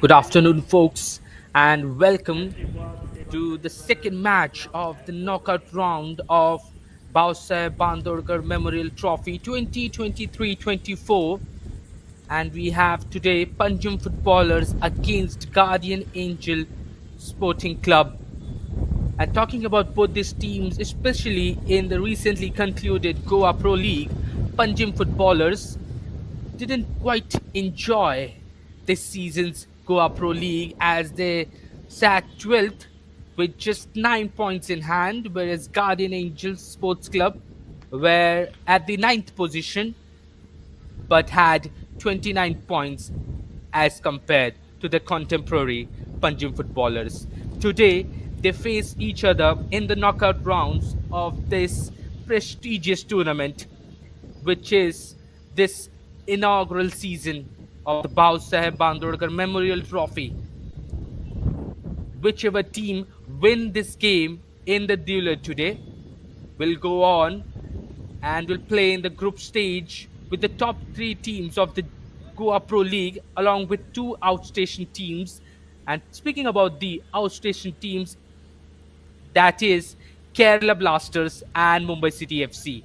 Good afternoon, folks, and welcome to the second match of the knockout round of Bhausaheb Bandodkar Memorial Trophy 2023-24. And we have today Panjim footballers against Guardian Angel Sporting Club. And talking about both these teams, especially in the recently concluded Goa Pro League, Panjim footballers didn't quite enjoy this season's Goa Pro League as they sat 12th with just 9 points in hand, whereas Guardian Angels Sports Club were at the ninth position but had 29 points as compared to the contemporary Panjim footballers. Today, they face each other in the knockout rounds of this prestigious tournament, which is this inaugural season of the Bhausaheb Bandodkar Memorial Trophy. Whichever team win this game in the duel today will go on and will play in the group stage with the top three teams of the Goa Pro League along with two outstation teams. And speaking about the outstation teams, that is Kerala Blasters and Mumbai City FC,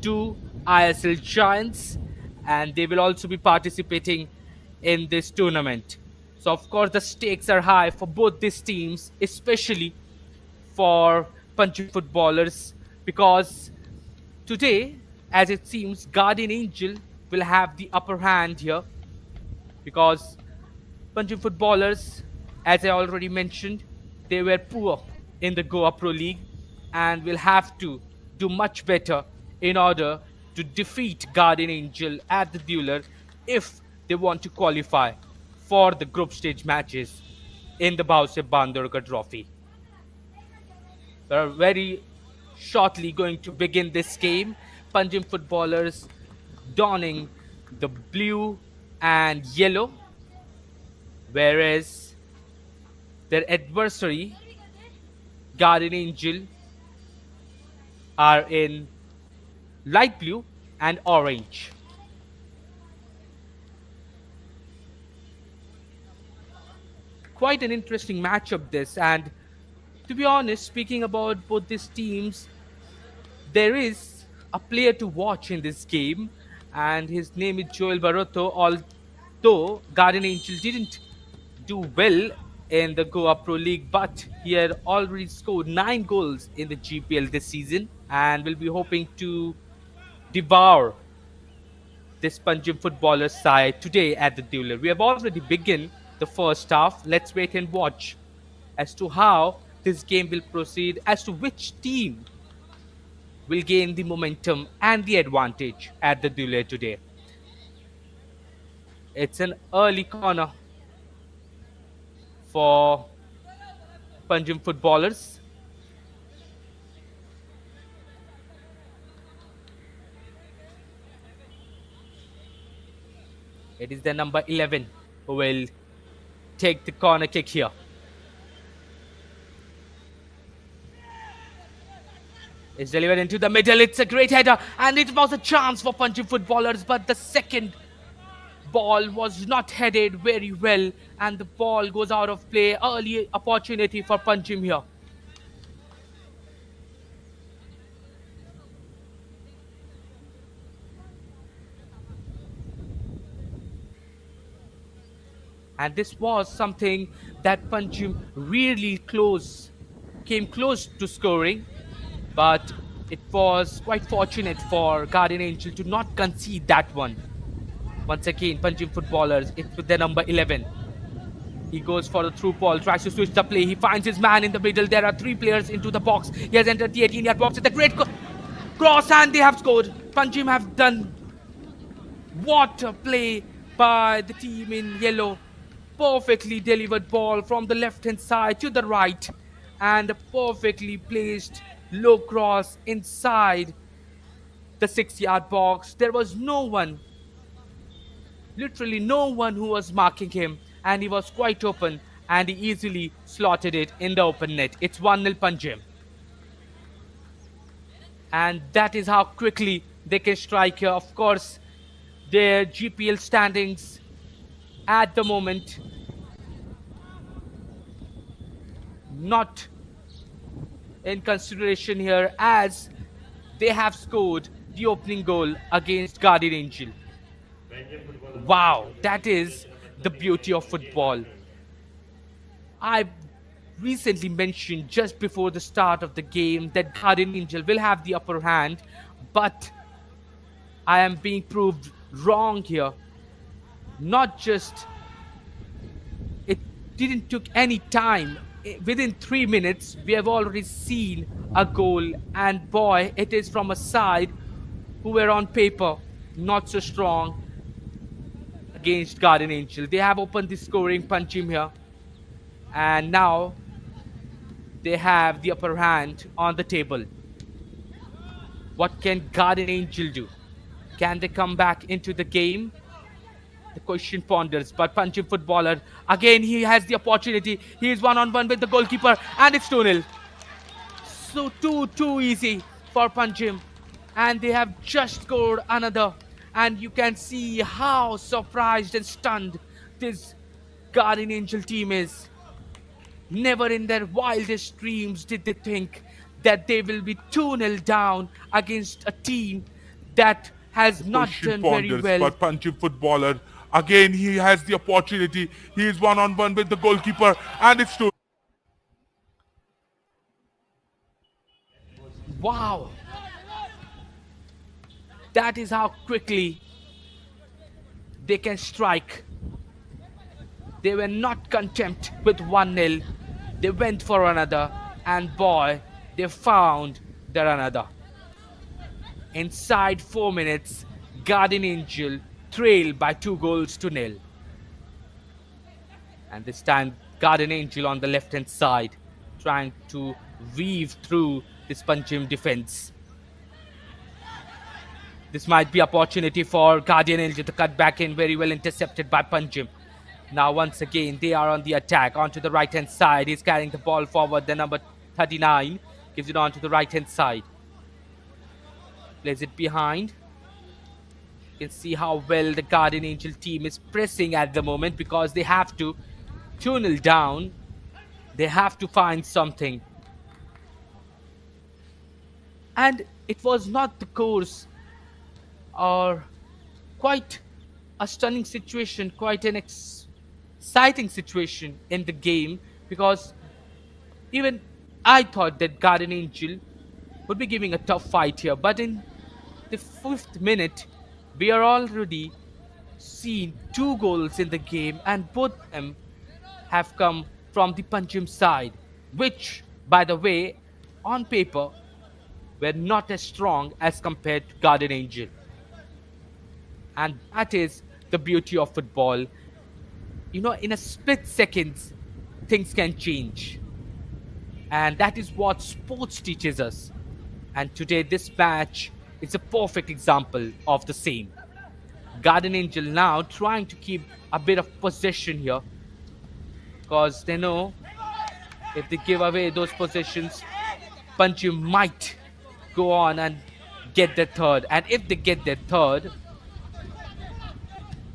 two ISL giants, and they will also be participating in this tournament. So of course the stakes are high for both these teams, especially for Panjim footballers, because today, as it seems, Guardian Angel will have the upper hand here, because Panjim footballers, as I already mentioned, they were poor in the Goa Pro League and will have to do much better in order to defeat Guardian Angel at the dueler if they want to qualify for the group stage matches in the Bhausaheb Bandodkar Trophy. We are very shortly going to begin this game. Panjim footballers donning the blue and yellow, whereas their adversary, Guardian Angel, are in light blue and orange. Quite an interesting matchup this, and to be honest, speaking about both these teams, there is a player to watch in this game, and his name is Joel Barotto. Although Guardian Angel didn't do well in the Goa Pro League, but he had already scored 9 goals in the GPL this season and will be hoping to devour this Panjim footballer side today at the dueler. We have already begun the first half. Let's wait and watch as to how this game will proceed, as to which team will gain the momentum and the advantage at the dueler today. It's an early corner for Panjim footballers. It is the number 11 who will take the corner kick here. It's delivered into the middle. It's a great header, and it was a chance for Panjim footballers, but the second ball was not headed very well, and the ball goes out of play. Early opportunity for Panjim here. And this was something that Panjim really came close to scoring, but it was quite fortunate for Guardian Angel to not concede that one. Once again, Panjim footballers, it's with the number 11. He goes for the through ball, tries to switch the play. He finds his man in the middle. There are 3 players into the box. He has entered the 18-yard box. It's a great cross, and they have scored. Panjim have done what a play by the team in yellow. Perfectly delivered ball from the left-hand side to the right, and a perfectly placed low cross inside the 6-yard box. There was no one, literally no one who was marking him, and he was quite open, and he easily slotted it in the open net. It's 1-0 Panjim. And that is how quickly they can strike here. Of course, their GPL standings at the moment not in consideration here, as they have scored the opening goal against Guardian Angel. Wow, that is the beauty of football. I recently mentioned just before the start of the game that Guardian Angel will have the upper hand, but I am being proved wrong here. Not just it didn't took any time. Within 3 minutes, we have already seen a goal, and boy, it is from a side who were on paper not so strong against Guardian Angel. They have opened the scoring, Panjim here, and now they have the upper hand on the table. What can Guardian Angel do? Can they come back into the game? The question ponders, but Panjim footballer, again he has the opportunity. He is one-on-one with the goalkeeper, and it's 2-0. So too easy for Panjim, and they have just scored another. And you can see how surprised and stunned this Guardian Angel team is. Never in their wildest dreams did they think that they will be 2-0 down against a team that has not done very well. But Panjim footballer, again he has the opportunity. He is one-on-one with the goalkeeper, and it's 2. Wow. That is how quickly they can strike. They were not content with 1-0. They went for another, and boy, they found their another. Inside 4 minutes, Guardian Angel trailed by 2-0. And this time, Guardian Angel on the left-hand side, trying to weave through this Panjim defense. This might be opportunity for Guardian Angel to cut back in, very well intercepted by Panjim. Now once again they are on the attack onto the right hand side. He's carrying the ball forward. The number 39 gives it on to the right hand side. Plays it behind. You can see how well the Guardian Angel team is pressing at the moment, because they have to 2-0 down. They have to find something. And it was not the course, or quite a stunning situation, quite an exciting situation in the game, because even I thought that Guardian Angel would be giving a tough fight here. But in the 5th minute, we are already seen 2 goals in the game, and both of them have come from the Panjim side, which, by the way, on paper, were not as strong as compared to Guardian Angel. And that is the beauty of football. You know, in a split seconds, things can change. And that is what sports teaches us. And today, this match is a perfect example of the same. Guardian Angel now trying to keep a bit of possession here, because they know if they give away those possessions, Panjim might go on and get their third. And if they get their third,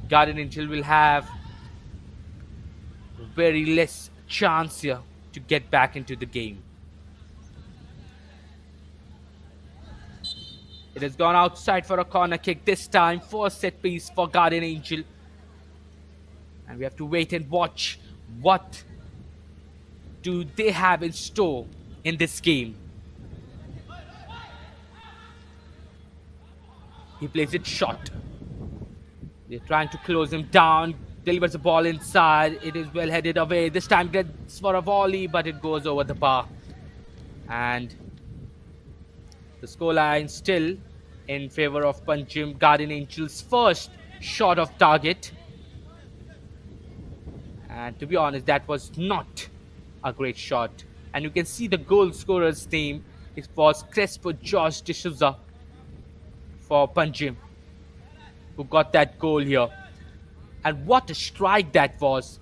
Guardian Angel will have very less chance here to get back into the game. It has gone outside for a corner kick this time. First set piece for Guardian Angel. And we have to wait and watch what do they have in store in this game. He plays it short. They're trying to close him down. Delivers the ball inside. It is well headed away. This time gets for a volley, but it goes over the bar. And the scoreline still in favor of Panjim. Guardian Angel's first shot of target. And to be honest, that was not a great shot. And you can see the goal scorer's name. It was Crespo George D'Souza for Panjim, who got that goal here. And what a strike that was.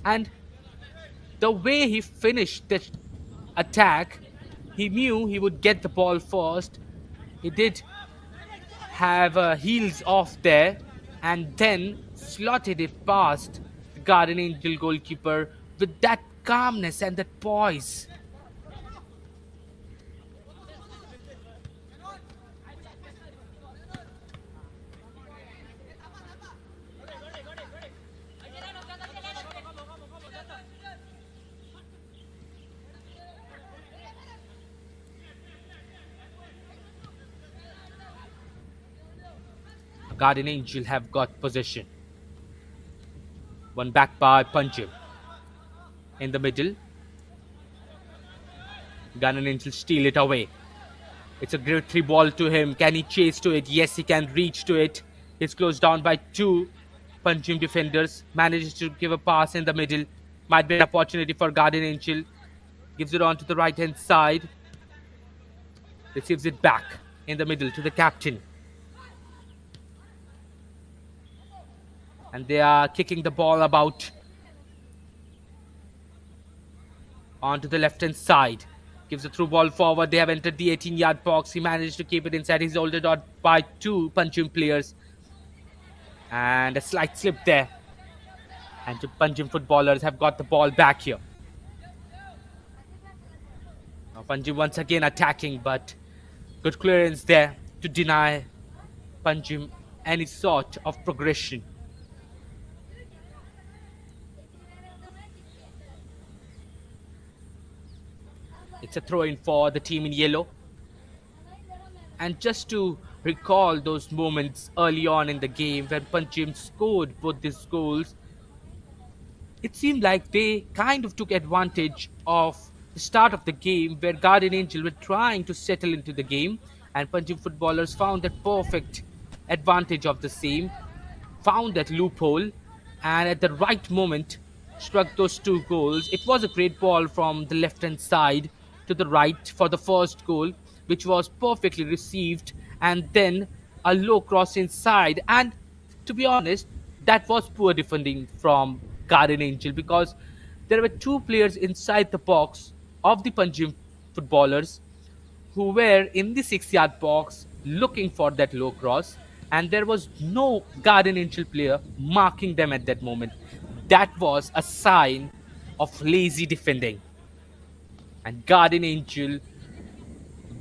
And the way he finished the attack, He knew he would get the ball first. He did have heels off there and then slotted it past the Garden Angel goalkeeper with that calmness and that poise. Garden Angel have got possession. One back by Panjim. In the middle, Garden Angel steal it away. It's a great 3 ball to him. Can he chase to it? Yes, he can reach to it. He's closed down by 2 Panjim defenders. Manages to give a pass in the middle. Might be an opportunity for Garden Angel. Gives it on to the right hand side. Receives it back in the middle to the captain. And they are kicking the ball about onto the left hand side. Gives a through ball forward. They have entered the 18-yard box. He managed to keep it inside. He's holded out by 2 Panjim players. And a slight slip there. And the Panjim footballers have got the ball back here. Now Panjim once again attacking, but good clearance there to deny Panjim any sort of progression. It's a throw-in for the team in yellow. And just to recall those moments early on in the game when Panjim scored both these goals, it seemed like they kind of took advantage of the start of the game where Guardian Angel were trying to settle into the game, and Panjim footballers found that perfect advantage of the same, found that loophole, and at the right moment struck those 2 goals. It was a great ball from the left hand side to the right for the first goal, which was perfectly received, and then a low cross inside. And to be honest, that was poor defending from Garden Angel because there were 2 players inside the box of the Panjim footballers who were in the 6-yard box looking for that low cross, and there was no Garden Angel player marking them at that moment. That was a sign of lazy defending. And Guardian Angel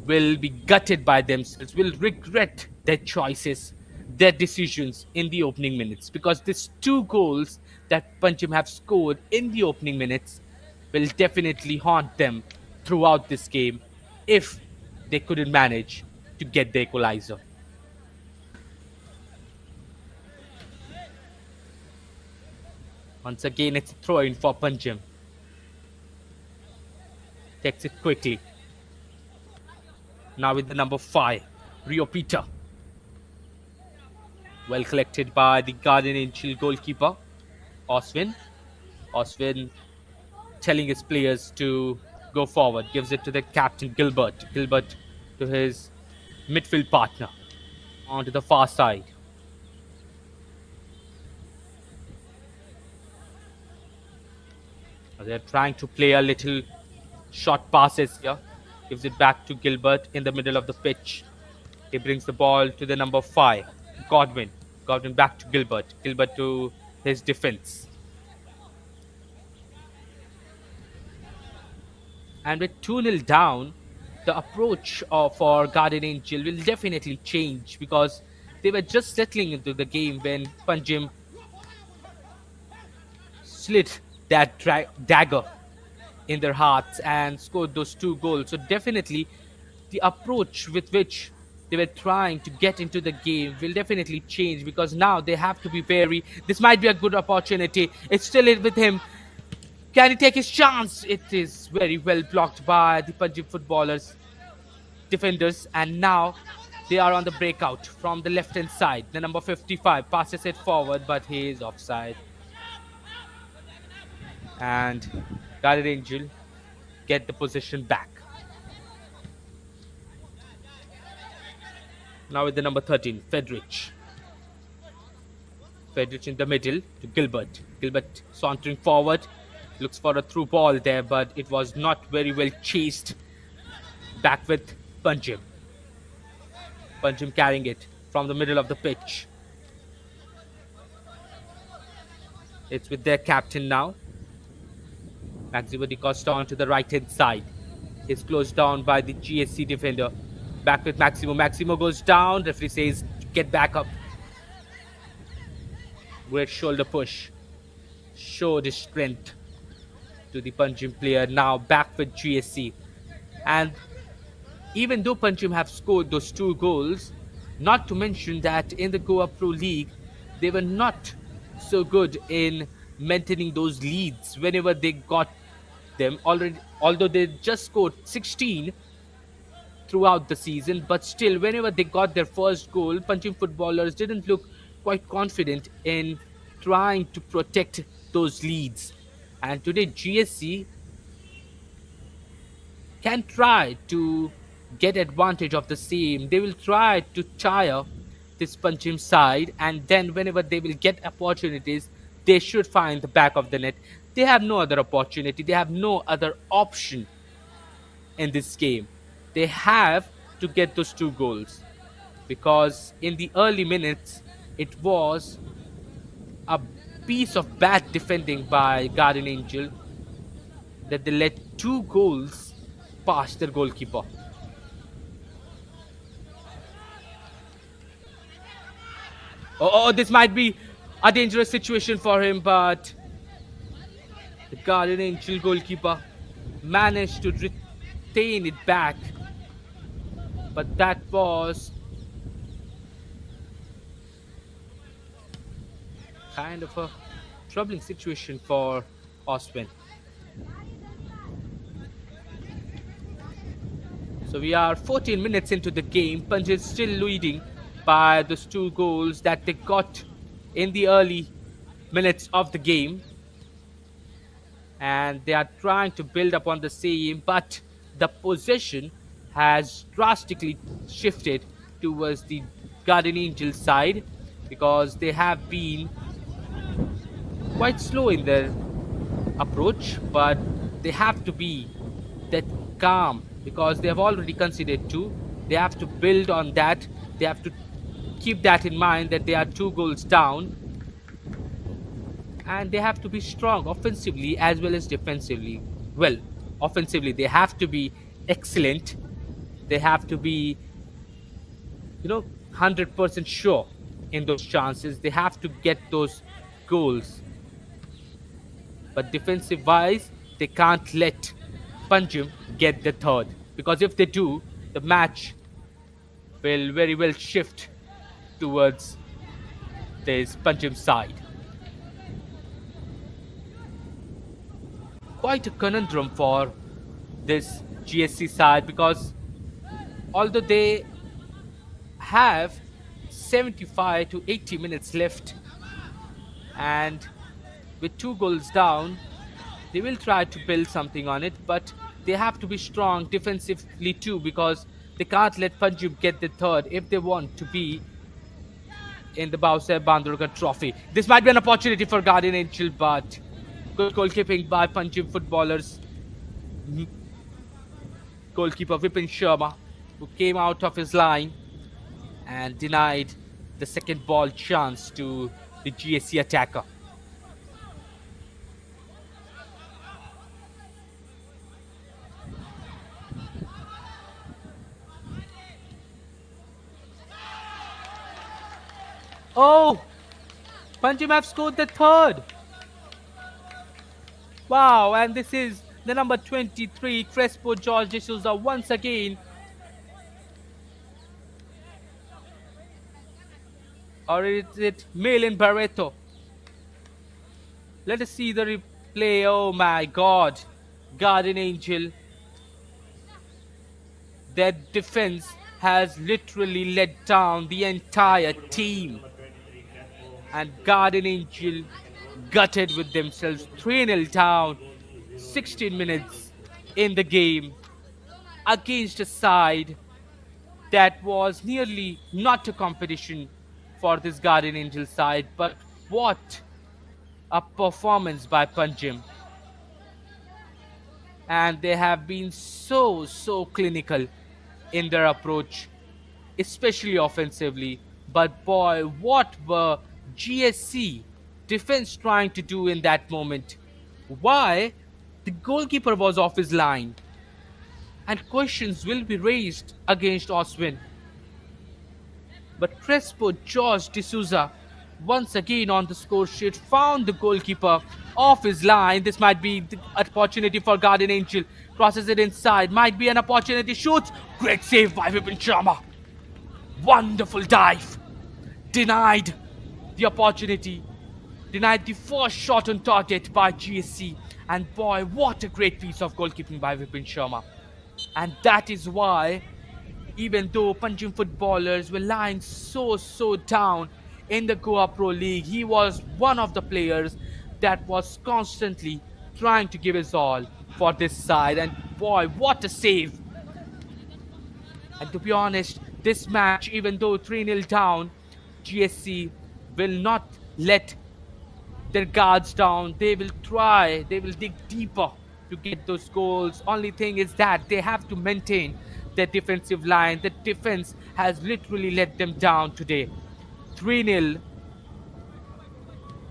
will be gutted by themselves, will regret their choices, their decisions in the opening minutes, because these 2 goals that Panjim have scored in the opening minutes will definitely haunt them throughout this game if they couldn't manage to get the equalizer. Once again, it's a throw-in for Panjim. Takes it quickly. Now with the number 5, Rio Peter. Well collected by the Guardian Angel goalkeeper, Oswin. Oswin telling his players to go forward. Gives it to the captain, Gilbert. Gilbert to his midfield partner. Onto the far side. They're trying to play a little short passes here. Gives it back to Gilbert in the middle of the pitch. He brings the ball to the number 5, Godwin. Godwin back to Gilbert. Gilbert to his defense. And with 2-0 down, the approach for Guardian Angel will definitely change because they were just settling into the game when Panjim slit that dagger in their hearts and scored those 2 goals. So definitely the approach with which they were trying to get into the game will definitely change because now they have to be wary. This might be a good opportunity. It's still with him. Can he take his chance? It is very well blocked by the Panjim footballers, defenders, and now they are on the breakout from the left hand side. The number 55 passes it forward, but he is offside. And Guardian Angel get the position back. Now with the number 13, Fedrich. Fedrich in the middle to Gilbert. Gilbert sauntering forward. Looks for a through ball there, but it was not very well chased Back with Panjim. Panjim carrying it from the middle of the pitch. It's with their captain now. Maximo Di Costa on to the right hand side. He's closed down by the GSC defender. Back with Maximo. Maximo goes down. Referee says, get back up. Great shoulder push. Showed his strength to the Panjim player. Now back with GSC. And even though Panjim have scored those 2 goals, not to mention that in the Goa Pro League, they were not so good in maintaining those leads whenever they got them already, although they just scored 16 throughout the season, but still whenever they got their first goal, Punjim footballers didn't look quite confident in trying to protect those leads. And today GSC can try to get advantage of the same. They will try to tire this Panjim side, and then whenever they will get opportunities, they should find the back of the net. They have no other opportunity. They have no other option in this game. They have to get those 2 goals, because in the early minutes, it was a piece of bad defending by Guardian Angel that they let 2 goals past their goalkeeper. Oh, this might be a dangerous situation for him, but the Guardian Angel goalkeeper managed to retain it back. But that was kind of a troubling situation for Oswin. So we are 14 minutes into the game. Punjab is still leading by those 2 goals that they got in the early minutes of the game. And they are trying to build upon the same, but the possession has drastically shifted towards the Guardian Angel side, because they have been quite slow in their approach, but they have to be that calm, because they have already conceded 2. They have to build on that. They have to keep that in mind, that they are 2 goals down, and they have to be strong offensively as well as defensively. Well, offensively they have to be excellent. They have to be 100% sure in those chances. They have to get those goals, but defensive wise they can't let Panjim get the 3rd, because if they do, the match will very well shift towards this Panjim side. Quite a conundrum for this GSC side, because although they have 75 to 80 minutes left, and with 2 goals down, they will try to build something on it, but they have to be strong defensively too, because they can't let Panjim get the 3rd if they want to be in the Bhausaheb Bandodkar trophy. This might be an opportunity for Guardian Angel, but good goalkeeping by Panjim footballers. Goalkeeper Vipin Sharma, who came out of his line and denied the second ball chance to the GSC attacker. Oh! Panjim have scored the 3rd. Wow, and this is the number 23, Crespo George de Souza once again. Or is it Malin Barreto? Let us see the replay. Oh my God. Guardian Angel. Their defense has literally let down the entire team. And Guardian Angel gutted with themselves, 3-0 down, 16 minutes in the game, against a side that was nearly not a competition for this Guardian Angel side. But what a performance by Panjim. and they have been so clinical in their approach, especially offensively. But boy, what were GSC defense trying to do in that moment? Why the goalkeeper was off his line, and questions will be raised against Oswin. But Crespo George D'Souza, once again on the score sheet, found the goalkeeper off his line. This might be the opportunity for Guardian Angel. Crosses it inside. Might be an opportunity. Shoots. Great save by Vipin Sharma. Wonderful dive. Denied the opportunity. Denied the first shot on target by GSC. And boy, what a great piece of goalkeeping by Vipin Sharma. And that is why, even though Panjim footballers were lying so down in the Goa Pro League, he was one of the players that was constantly trying to give his all for this side. And boy, what a save! And to be honest, this match, even though 3-0 down, GSC will not let their guards down. They will try, they will dig deeper to get those goals. Only thing is that they have to maintain their defensive line. The defense has literally let them down today. 3-0,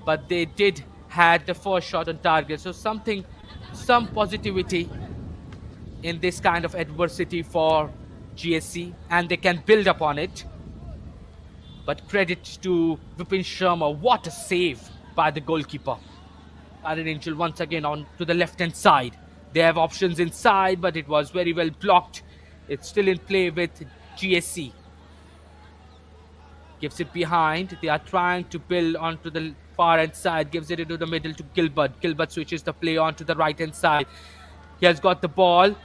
but they did had the first shot on target. So some positivity in this kind of adversity for GSC, and they can build upon it. But credit to Vipin Sharma, what a save by the goalkeeper. Guardian Angel once again on to the left hand side. They have options inside, but it was very well blocked. It's still in play with GSC. Gives it behind. They are trying to build onto the far hand side. Gives it into the middle to Gilbert. Gilbert switches the play onto the right hand side. He has got the ball.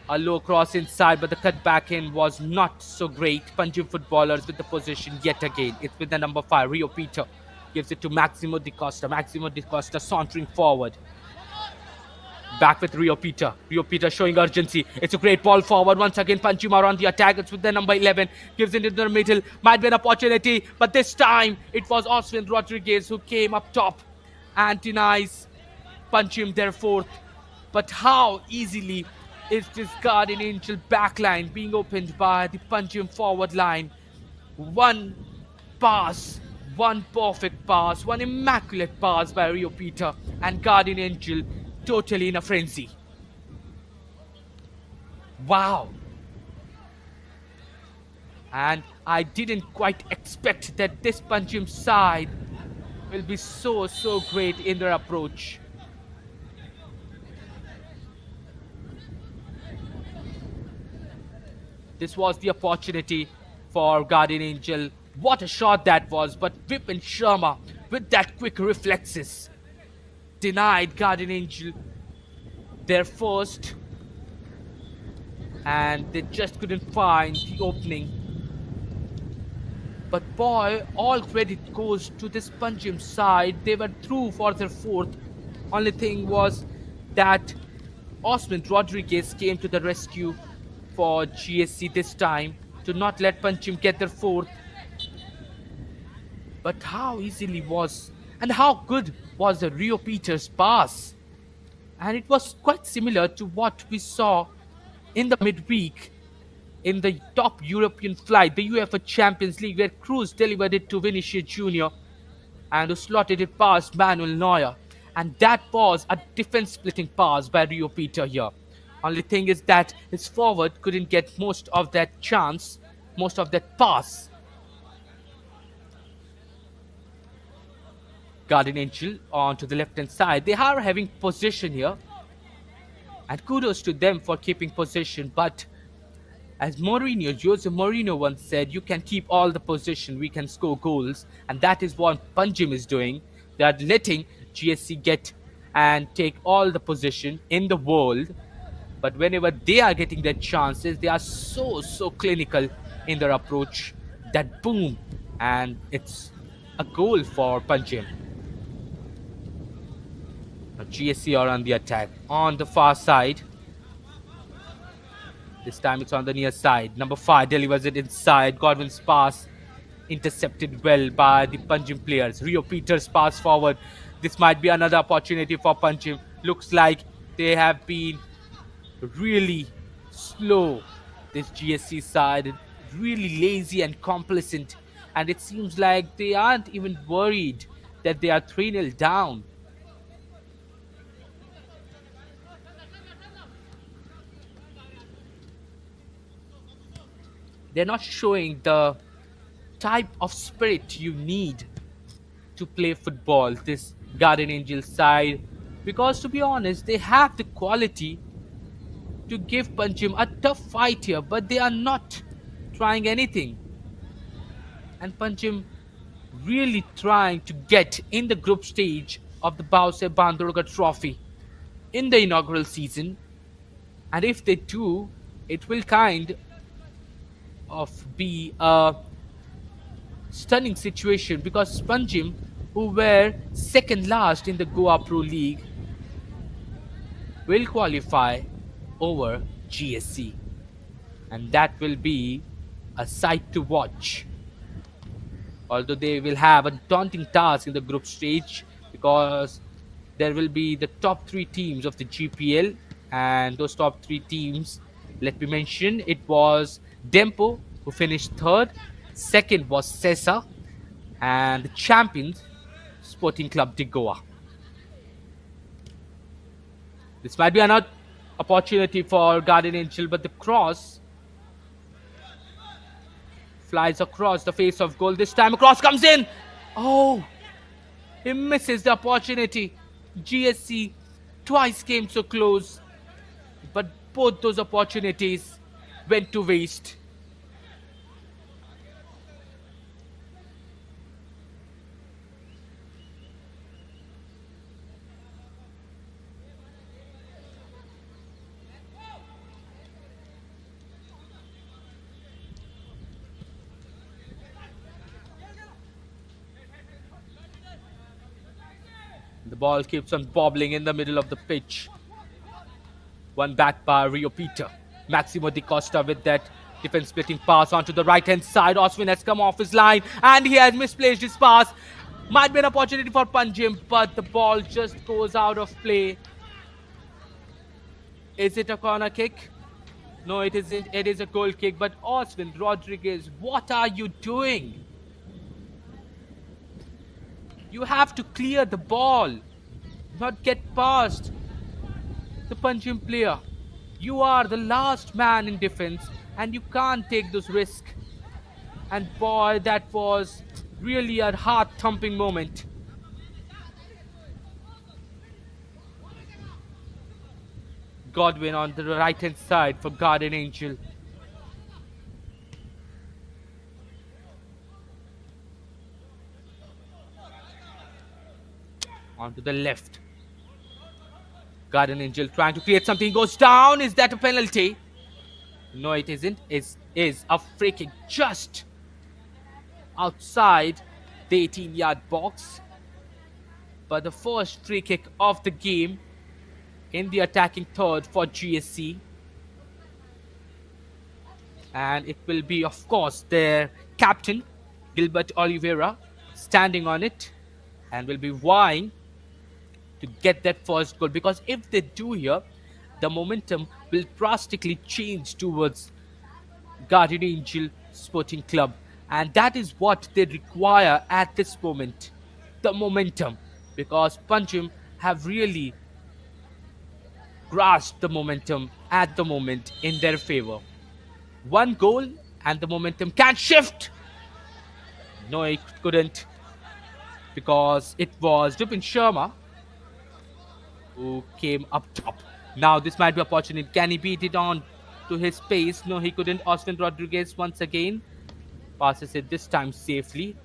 A low cross inside, but the cut back in was not so great. Panjim footballers with the possession yet again. It's with the number 5, Rio Peter. Gives it to Maximo Di Costa. Maximo Di Costa sauntering forward. Back with Rio Peter. Rio Peter showing urgency. It's a great ball forward. Once again, Panjim are on the attack. It's with the number 11. Gives it into the middle. Might be an opportunity, but this time it was Oswin Rodriguez who came up top and denies Panjim their fourth. But how easily is this Guardian Angel backline being opened by the Panjim forward line? One pass, one perfect pass, one immaculate pass by Rio Peter, and Guardian Angel totally in a frenzy. Wow. And I didn't quite expect that this Panjim side will be so great in their approach. This was the opportunity for Guardian Angel. What a shot that was, but Vipin Sharma with that quick reflexes denied Guardian Angel their first, and they just couldn't find the opening. But boy, all credit goes to this Panjim side. They were through for their fourth. Only thing was that Osman Rodriguez came to the rescue for GSC this time to not let Panjim get their fourth. But how easily was and how good was the Rio Peters pass? And it was quite similar to what we saw in the midweek in the top European flight, the UEFA Champions League, where Cruz delivered it to Vinicius Jr. and who slotted it past Manuel Neuer. And that was a defense-splitting pass by Rio Peter here. Only thing is that his forward couldn't get most of that chance, most of that pass. Guardian Angel on to the left-hand side. They are having possession here. And kudos to them for keeping possession. But as Jose Mourinho once said, you can keep all the possession, we can score goals. And that is what Panjim is doing. They are letting GSC get and take all the possession in the world. But whenever they are getting their chances, they are so clinical in their approach. That boom, and it's a goal for Panjim. Now GSC are on the attack on the far side. This time it's on the near side. Number 5 delivers it inside. Godwin's pass intercepted well by the Panjim players. Rio Peters pass forward. This might be another opportunity for Panjim. Looks like they have been really slow. This GSC side, really lazy and complacent, and it seems like they aren't even worried that they are 3-0 down. They're not showing the type of spirit you need to play football, this Garden Angel side, because to be honest, they have the quality to give Panjim a tough fight here, but they are not trying anything. And Panjim really trying to get in the group stage of the Bhausaheb Bandodkar trophy in the inaugural season. And if they do, it will kind of be a stunning situation because Panjim, who were second last in the Goa Pro League, will qualify over GSC. And that will be a sight to watch. Although they will have a daunting task in the group stage because there will be the top three teams of the GPL, and those top three teams, let me mention, it was Dempo who finished third, second was Sesa, and the champions Sporting Club de Goa. This might be another opportunity for Garden Angel, but the cross flies across the face of goal. This time a cross comes in. Oh, he misses the opportunity. GSC twice came so close, but both those opportunities went to waste. The ball keeps on bobbling in the middle of the pitch. One back by Rio Peter. Maximo Di Costa with that defense splitting pass onto the right hand side. Oswin has come off his line and he has misplaced his pass. Might be an opportunity for Panjim, but the ball just goes out of play. Is it a corner kick? No, it isn't. It is a goal kick. But Oswin Rodriguez, what are you doing? You have to clear the ball, not get past the Panjim player. You are the last man in defense and you can't take those risks. And boy, that was really a heart-thumping moment. Godwin on the right-hand side for Garden Angel. Onto the left. Garden Angel trying to create something, goes down. Is that a penalty? No, it isn't. It is a free kick just outside the 18-yard box. But the first free kick of the game in the attacking third for GSC. And it will be, of course, their captain, Gilbert Oliveira, standing on it and will be vying to get that first goal, because if they do here, the momentum will drastically change towards Guardian Angel Sporting Club, and that is what they require at this moment, the momentum, because Panjim have really grasped the momentum at the moment in their favor. One goal and the momentum can shift. No, it couldn't, because it was Dupin Sharma who came up top. Now this might be opportunity. Can he beat it on to his pace? No, he couldn't. Oswin Rodriguez once again passes it, this time safely.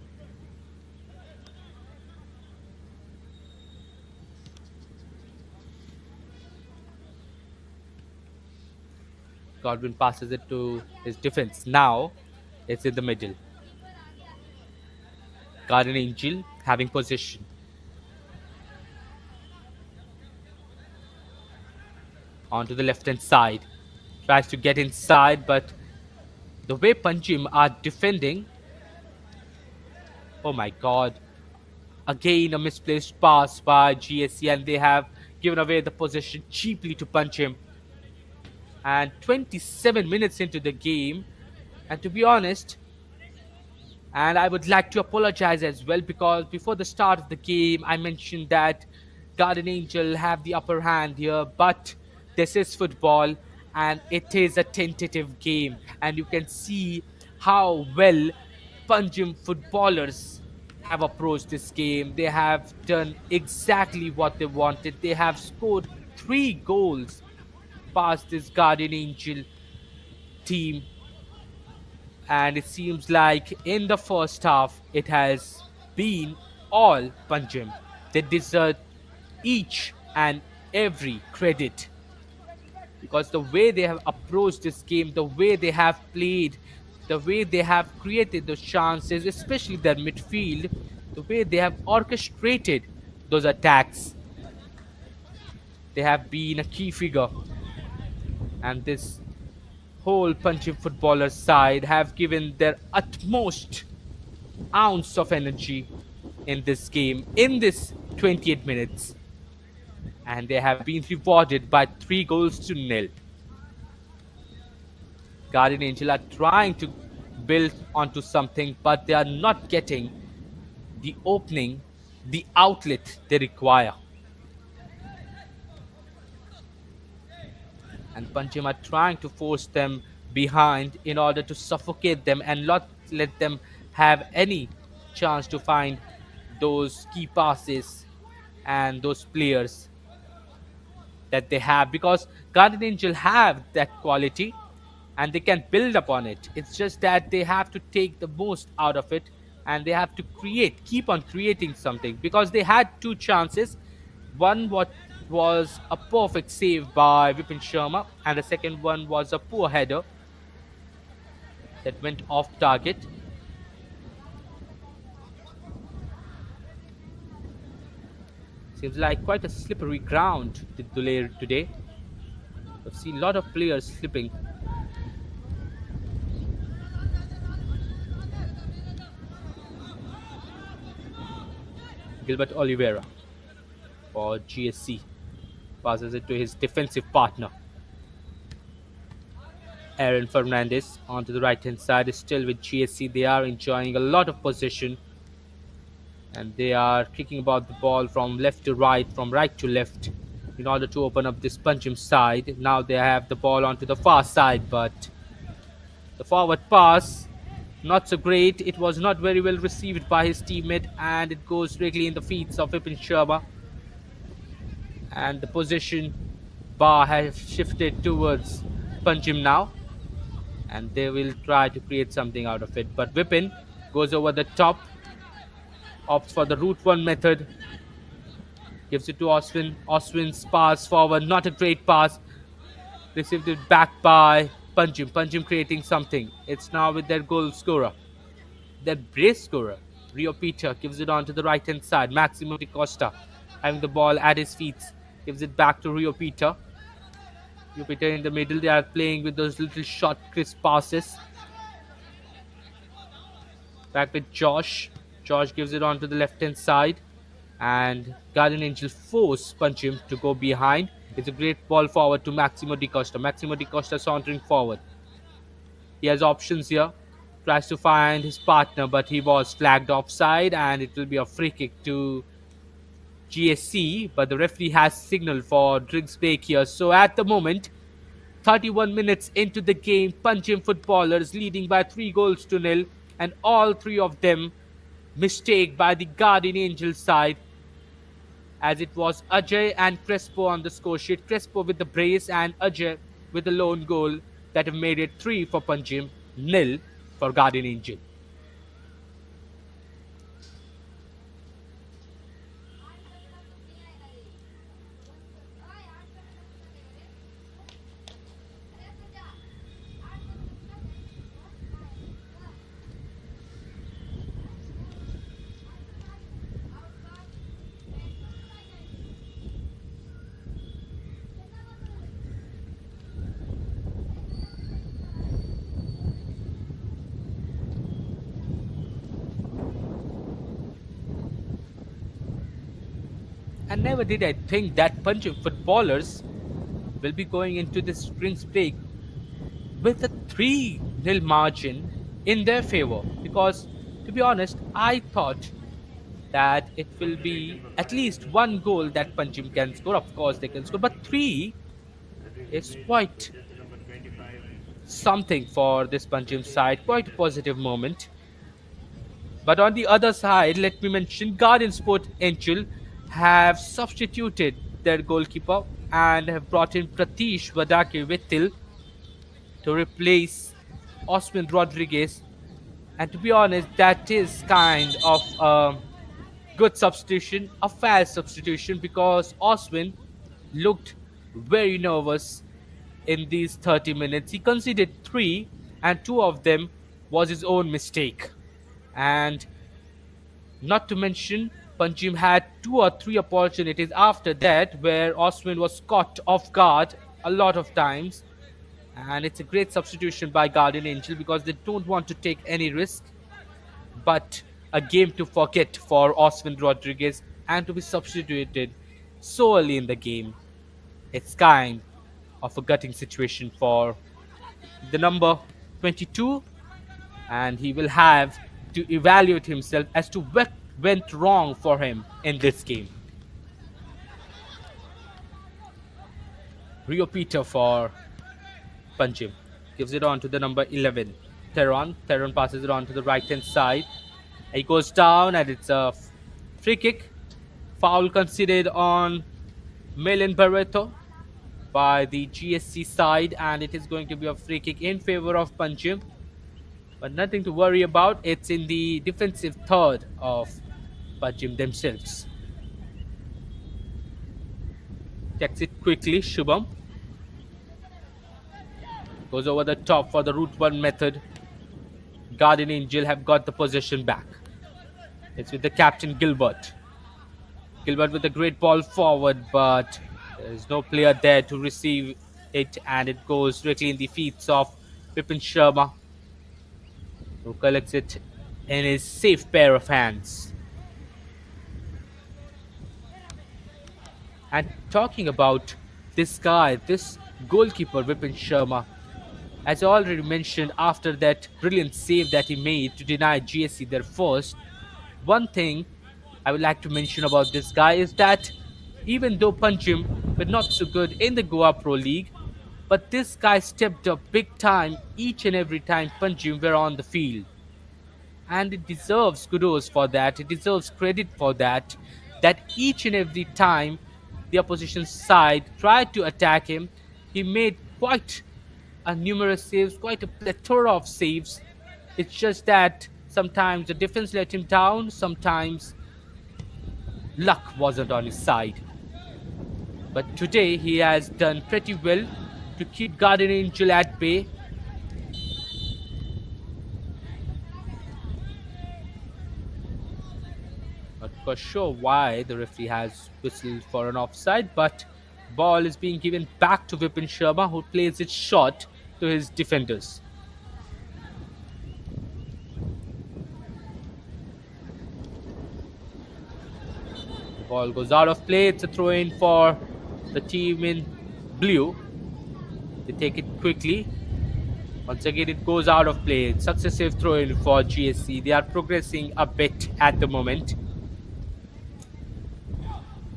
Godwin passes it to his defense. Now it's in the middle. Garden Angel having possession. Onto the left hand side. Tries to get inside, but the way Panjim are defending. Oh my god. Again a misplaced pass by GSC, and they have given away the possession cheaply to Panjim. And 27 minutes into the game, and to be honest, and I would like to apologize as well because before the start of the game, I mentioned that Garden Angel have the upper hand here, but this is football and it is a tentative game. And you can see how well Panjim footballers have approached this game. They have done exactly what they wanted. They have scored 3 goals past this Guardian Angel team, and it seems like in the first half it has been all Panjim. They deserve each and every credit because the way they have approached this game, the way they have played, the way they have created those chances, especially their midfield, the way they have orchestrated those attacks, they have been a key figure. And this whole Panjim footballer side have given their utmost ounce of energy in this game, in this 28 minutes. And they have been rewarded by 3 goals to 0. Guardian Angel are trying to build onto something, but they are not getting the opening, the outlet they require. And Panjim are trying to force them behind in order to suffocate them and not let them have any chance to find those key passes and those players that they have, because Guardian Angel have that quality and they can build upon it. It's just that they have to take the most out of it and they have to keep on creating something, because they had 2 chances. One what was a perfect save by Vipin Sharma, and the second one was a poor header that went off target. Seems like quite a slippery ground today. I've seen a lot of players slipping. Gilbert Oliveira for GSC passes it to his defensive partner. Aaron Fernandez onto the right hand side is still with GSC. They are enjoying a lot of possession and they are kicking about the ball from left to right, from right to left in order to open up this Panjim side. Now they have the ball onto the far side, but the forward pass not so great. It was not very well received by his teammate and it goes directly in the feet of Vipin Sharma. And the position bar has shifted towards Panjim now, and they will try to create something out of it. But Vipin goes over the top, opts for the route 1 method, gives it to Oswin. Oswin's pass forward, not a great pass. Received it back by Panjim. Panjim creating something. It's now with their goal scorer, their brace scorer. Rio Peter gives it on to the right hand side. Maximo Di Costa having the ball at his feet. Gives it back to Rio Peter. Rio Peter in the middle. They are playing with those little short, crisp passes. Back with Josh. Josh gives it on to the left hand side. And Guardian Angel force Panjim to go behind. It's a great ball forward to Maximo Di Costa. Maximo Di Costa sauntering forward. He has options here. Tries to find his partner, but he was flagged offside and it will be a free kick to GSC, but the referee has signaled for drinks break here. So at the moment, 31 minutes into the game, Panjim footballers leading by 3 goals to 0, and all 3 of them mistake by the Guardian Angel side, as it was Ajay and Crespo on the score sheet. Crespo with the brace and Ajay with the lone goal that have made it 3 for Panjim, 0 for Guardian Angel. And never did I think that Panjim footballers will be going into this spring break with a 3-0 margin in their favor. Because, to be honest, I thought that it will be at least one goal that Panjim can score. Of course, they can score, but three is quite something for this Panjim side. Quite a positive moment. But on the other side, let me mention Guardian Sport Angel have substituted their goalkeeper and have brought in Pratish Vadake to replace Osman Rodriguez. And to be honest, that is kind of a good substitution, a fair substitution, because Osman looked very nervous in these 30 minutes. He conceded three, and two of them was his own mistake. And not to mention, Panjim had two or three opportunities after that where Osman was caught off guard a lot of times. And it's a great substitution by Guardian Angel because they don't want to take any risk. But a game to forget for Osman Rodriguez and to be substituted so early in the game. It's kind of a gutting situation for the number 22, and he will have to evaluate himself as to what went wrong for him in this game. Rio Peter for Panjim gives it on to the number 11, Theron. Theron passes it on to the right hand side. He goes down, and it's a free kick. Foul considered on Milan Barreto by the GSC side, and it is going to be a free kick in favor of Panjim. But nothing to worry about. It's in the defensive third of Panjim themselves. Checks it quickly, Shubham. Goes over the top for the route 1 method. Guardian Angel have got the possession back. It's with the captain Gilbert. Gilbert with a great ball forward, but there is no player there to receive it, and it goes directly in the feet of Vipin Sharma, who collects it in his safe pair of hands. And talking about this guy, this goalkeeper Vipin Sharma, as I already mentioned, after that brilliant save that he made to deny GSC their first, one thing I would like to mention about this guy is that even though Panjim were not so good in the Goa Pro League, but this guy stepped up big time each and every time Panjim were on the field. And it deserves kudos for that. It deserves credit for that. That each and every time the opposition side tried to attack him, he made quite a numerous saves, quite a plethora of saves. It's just that sometimes the defense let him down, sometimes luck wasn't on his side. But today he has done pretty well to keep Guardian Angel at bay. Not quite sure why the referee has whistled for an offside, but ball is being given back to Vipin Sharma, who plays it short to his defenders. The ball goes out of play. It's a throw in for the team in blue. They take it quickly. Once again, it goes out of play. Successive throw in for GSC. They are progressing a bit at the moment.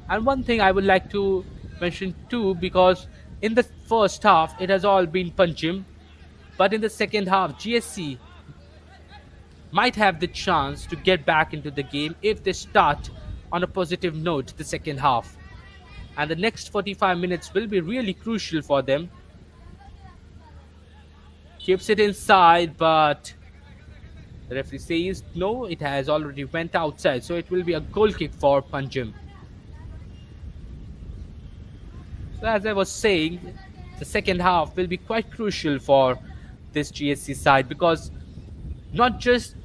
And one thing I would like to mention too, because in the first half it has all been Panjim, but in the second half GSC might have the chance to get back into the game if they start on a positive note the second half. And the next 45 minutes will be really crucial for them. Keeps it inside, but the referee says no, it has already went outside, so it will be a goal kick for Panjim. So as I was saying, the second half will be quite crucial for this GSC side, because not just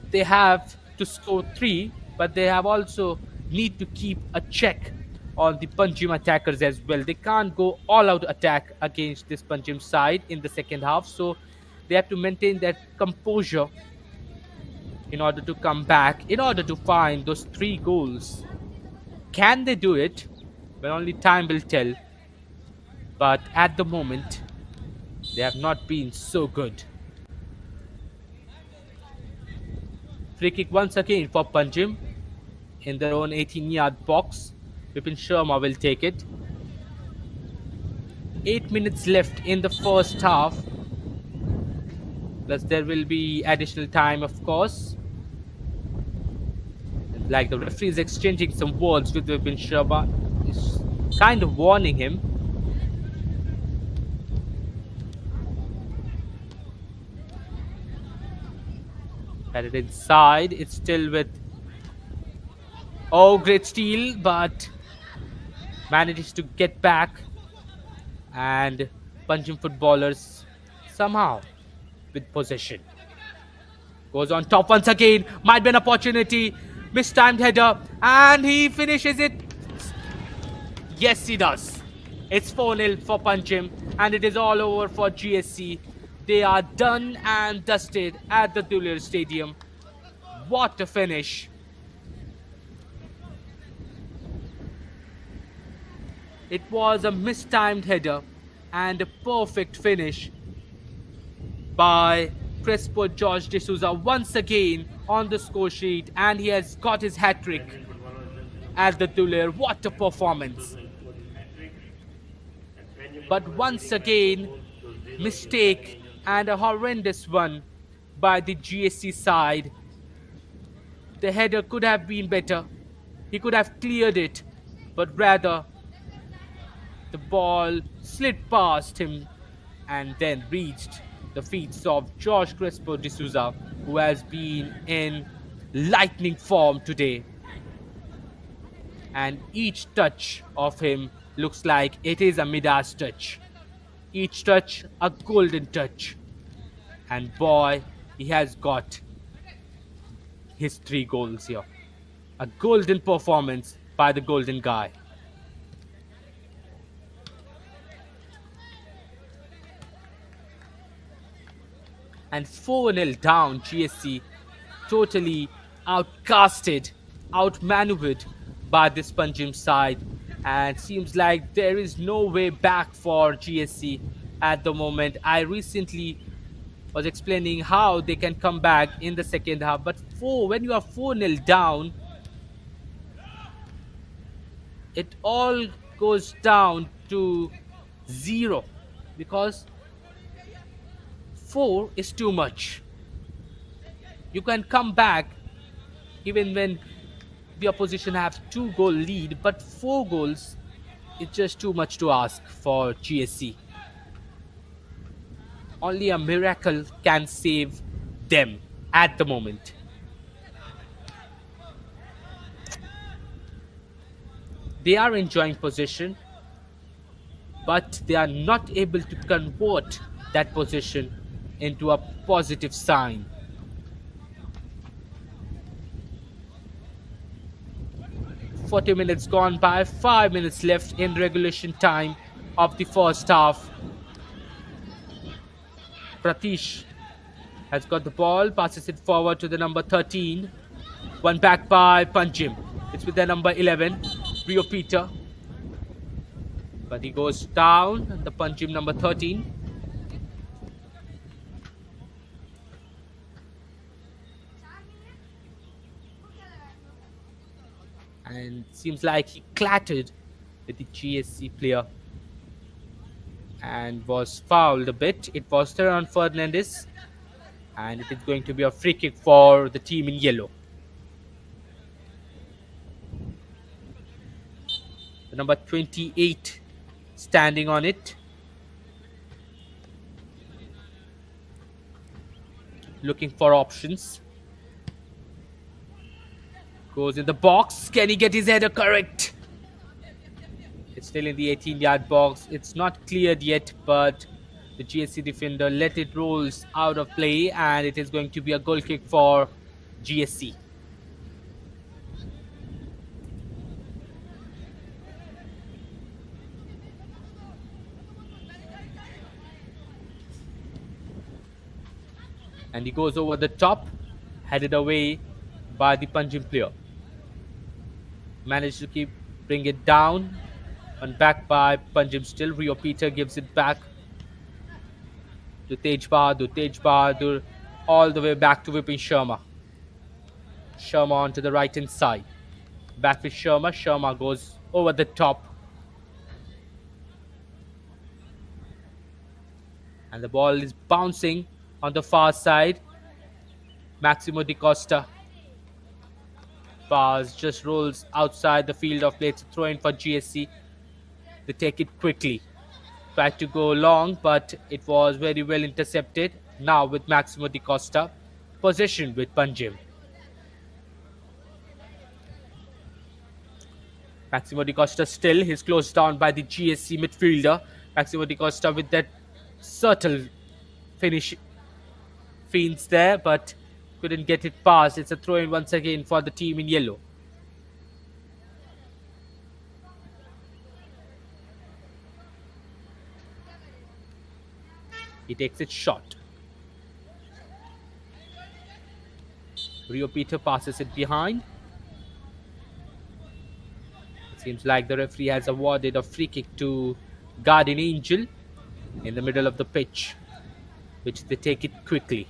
they have to score 3, but they have also need to keep a check on the Panjim attackers as well. They can't go all out attack against this Panjim side in the second half, so they have to maintain that composure in order to come back, in order to find those 3 goals. Can they do it? Well, only time will tell. but at the moment, they have not been so good. Free kick once again for Panjim in their own 18-yard box. Vipin Sharma will take it. 8 minutes left in the first half. Plus there will be additional time, of course. Like the referee is exchanging some words with Vipin Sharma. He's kind of warning him. Headed inside. It's still with... Oh, great steal, but manages to get back. And Panjim footballers somehow with possession. Goes on top once again. Might be an opportunity. Mistimed header. And he finishes it. Yes, he does. It's 4-0 for Panjim. And it is all over for GSC. They are done and dusted at the Duller Stadium. What a finish. It was a mistimed header and a perfect finish by Crespo George D'Souza once again on the score sheet, and he has got his hat-trick at the Duller. What a performance. But once again, mistake and a horrendous one by the GSC side. The header could have been better. He could have cleared it, but rather the ball slid past him and then reached the feet of George Crespo D'Souza, who has been in lightning form today. And each touch of him looks like it is a Midas touch. Each touch a golden touch. And boy, he has got his 3 goals here. A golden performance by the golden guy. And 4-0 down, GSC totally outcasted, outmaneuvered by this Panjim side. And seems like there is no way back for GSC at the moment. I recently was explaining how they can come back in the second half. But when you are 4-0 down, it all goes down to 0. Because 4 is too much. You can come back even when the opposition have 2-goal lead, but 4 goals is just too much to ask for GSC. Only a miracle can save them at the moment. They are enjoying possession, but they are not able to convert that possession into a positive sign. "40 minutes gone by, 5 minutes left in regulation time of the first half. Pratish has got the ball, passes it forward to the number 13. One back by Panjim. It's with the number 11, Rio Peter. But he goes down, the Panjim number 13. And seems like he clattered with the GSC player and was fouled a bit. It was Theron Fernandez, and it is going to be a free kick for the team in yellow. The number 28 standing on it, looking for options. Goes in the box. Can he get his header correct? It's still in the 18-yard box. It's not cleared yet, but the GSC defender let it rolls out of play, and it is going to be a goal kick for GSC. And he goes over the top, headed away by the Panjim player. Managed to bring it down, And back by Panjim still. Rio Peter gives it back to Tej Bahadur. Tej Bahadur all the way back to Vipin Sharma. Sharma onto the right hand side. Back with Sharma. Sharma goes over the top. And the ball is bouncing on the far side. Maximo Di Costa. Pass just rolls outside the field of play. It's a throw in for GSC. They take it quickly. Tried to go long, but it was very well intercepted. Now with Maximo Di Costa. Possession with Panjim. Maximo Di Costa still. He's closed down by the GSC midfielder. Maximo Di Costa with that subtle finish feints there, but couldn't get it past. It's a throw in once again for the team in yellow. He takes it short. Rio Peter passes it behind. It seems like the referee has awarded a free kick to Guardian Angel in the middle of the pitch, which they take it quickly.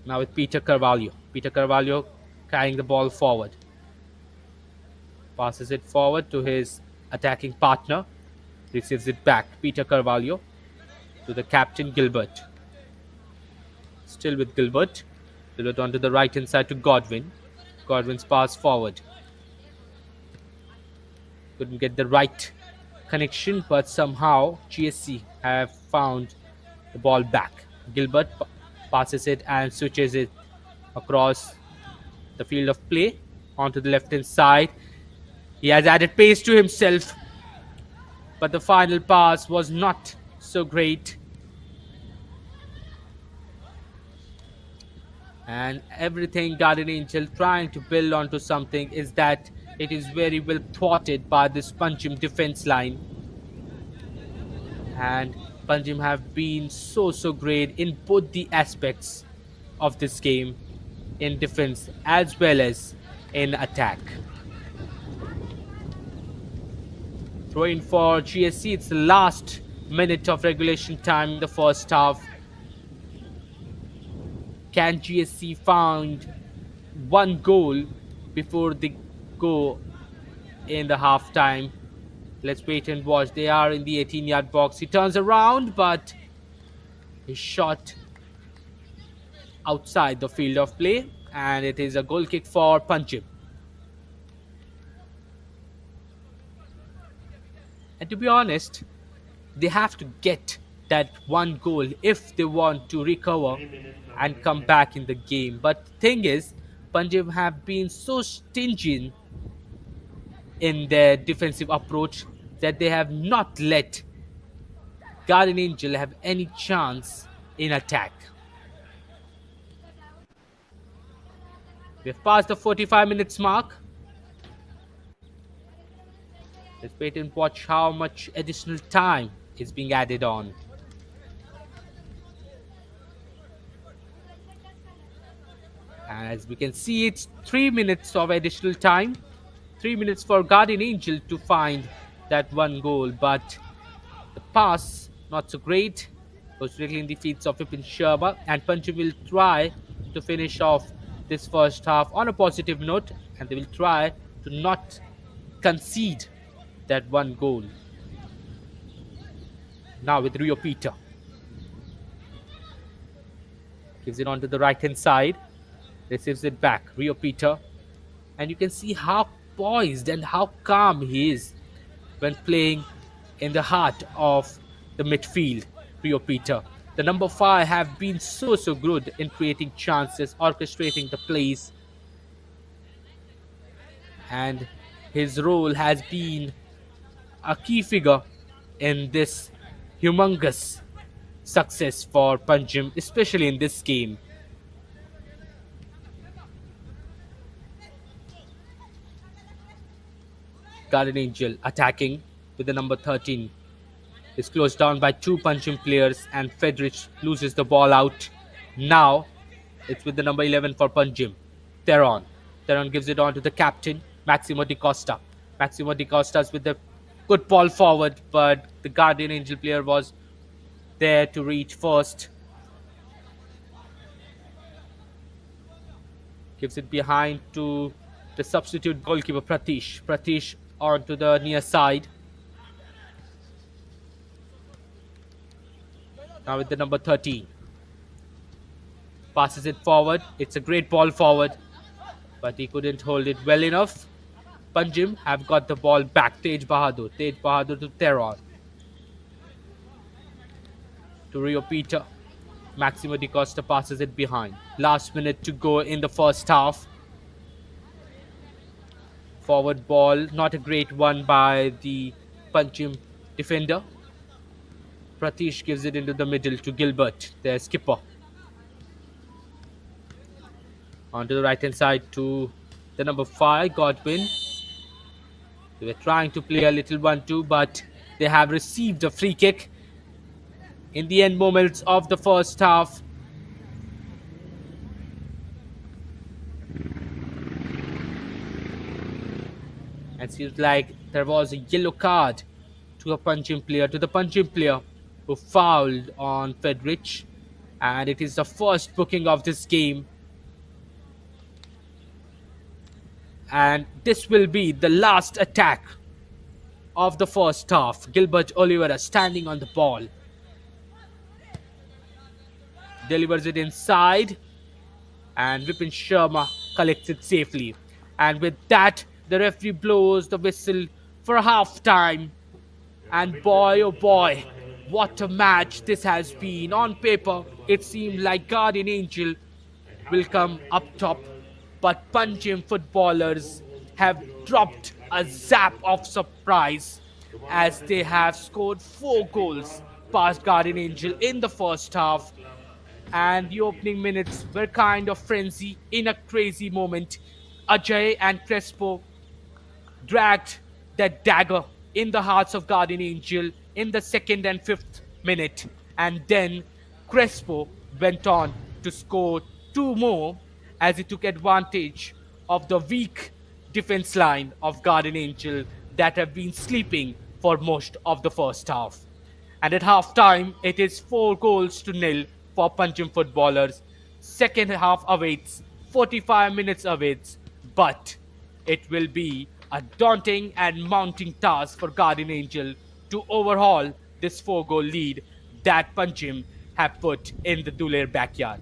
Now with Peter Carvalho. Peter Carvalho carrying the ball forward. Passes it forward to his attacking partner. Receives it back. Peter Carvalho to the captain Gilbert. Still with Gilbert. Gilbert onto the right hand side to Godwin. Godwin's pass forward. Couldn't get the right connection, but somehow GSC have found the ball back. Gilbert passes it and switches it across the field of play onto the left hand side. He has added pace to himself, but the final pass was not so great. And everything Guardian Angel trying to build onto something is that it is very well thwarted by this Panjim defense line. And Panjim have been so great in both the aspects of this game, in defense as well as in attack. Throw in for GSC. It's the last minute of regulation time in the first half. Can GSC find one goal before they go in the half time? Let's wait and watch. They are in the 18-yard box. He turns around, but his shot outside the field of play, and it is a goal kick for Panjim. And to be honest, they have to get that one goal if they want to recover and come back in the game. But the thing is, Panjim have been so stingy in their defensive approach that they have not let Guardian Angel have any chance in attack. We've passed the 45 minutes mark. Let's wait and watch how much additional time is being added on. As we can see, it's 3 minutes of additional time. 3 minutes for Guardian Angel to find that one goal, but the pass not so great. Goes directly in the feet of Vipin Sharma, and Panjim will try to finish off this first half on a positive note, and they will try to not concede that one goal. Now with Rio Peter. Gives it onto the right hand side. Receives it back. Rio Peter. And you can see how poised and how calm he is when playing in the heart of the midfield. Rio Peter. The number 5 have been so good in creating chances, orchestrating the plays. And his role has been a key figure in this humongous success for Panjim, especially in this game. Guardian Angel attacking with the number 13. Is closed down by 2 Panjim players, and Fedrich loses the ball out. Now it's with the number 11 for Panjim. Theron gives it on to the captain, Maximo Di Costa. Maximo Di Costas with the good ball forward, but the Guardian Angel player was there to reach first. Gives it behind to the substitute goalkeeper Pratish. Pratish onto the near side. Now with the number 13. Passes it forward. It's a great ball forward, but he couldn't hold it well enough. Panjim have got the ball back. Tej Bahadur. Tej Bahadur to Theron. To Rio Peter. Maximo Di Costa passes it behind. Last minute to go in the first half. Forward ball, not a great one by the Panjim defender. Pratish gives it into the middle to Gilbert, their skipper. Onto the right hand side to the number 5, Godwin. They were trying to play a little 1-2, but they have received a free kick in the end moments of the first half. And seems like there was a yellow card to the Panjim player who fouled on Fedrich. And it is the first booking of this game. And this will be the last attack of the first half. Gilbert Oliveira standing on the ball. Delivers it inside. And Vipin Sharma collects it safely. And with that, the referee blows the whistle for half time. And boy, oh boy, what a match this has been. On paper, it seemed like Guardian Angel will come up top, but Panjim footballers have dropped a zap of surprise as they have scored 4 goals past Guardian Angel in the first half. And the opening minutes were kind of frenzy in a crazy moment. Ajay and Crespo dragged that dagger in the hearts of Guardian Angel in the 2nd and 5th minute. And then Crespo went on to score 2 more as he took advantage of the weak defense line of Guardian Angel that have been sleeping for most of the first half. And at half time, it is 4 goals to nil for Panjim footballers. Second half awaits, 45 minutes awaits, but it will be a daunting and mounting task for Guardian Angel to overhaul this 4-goal lead that Panjim have put in the Duler backyard.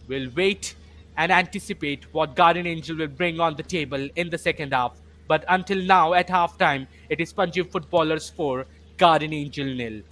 We'll wait and anticipate what Guardian Angel will bring on the table in the second half. But until now, at halftime, it is Panjim footballers 4, Guardian Angel nil.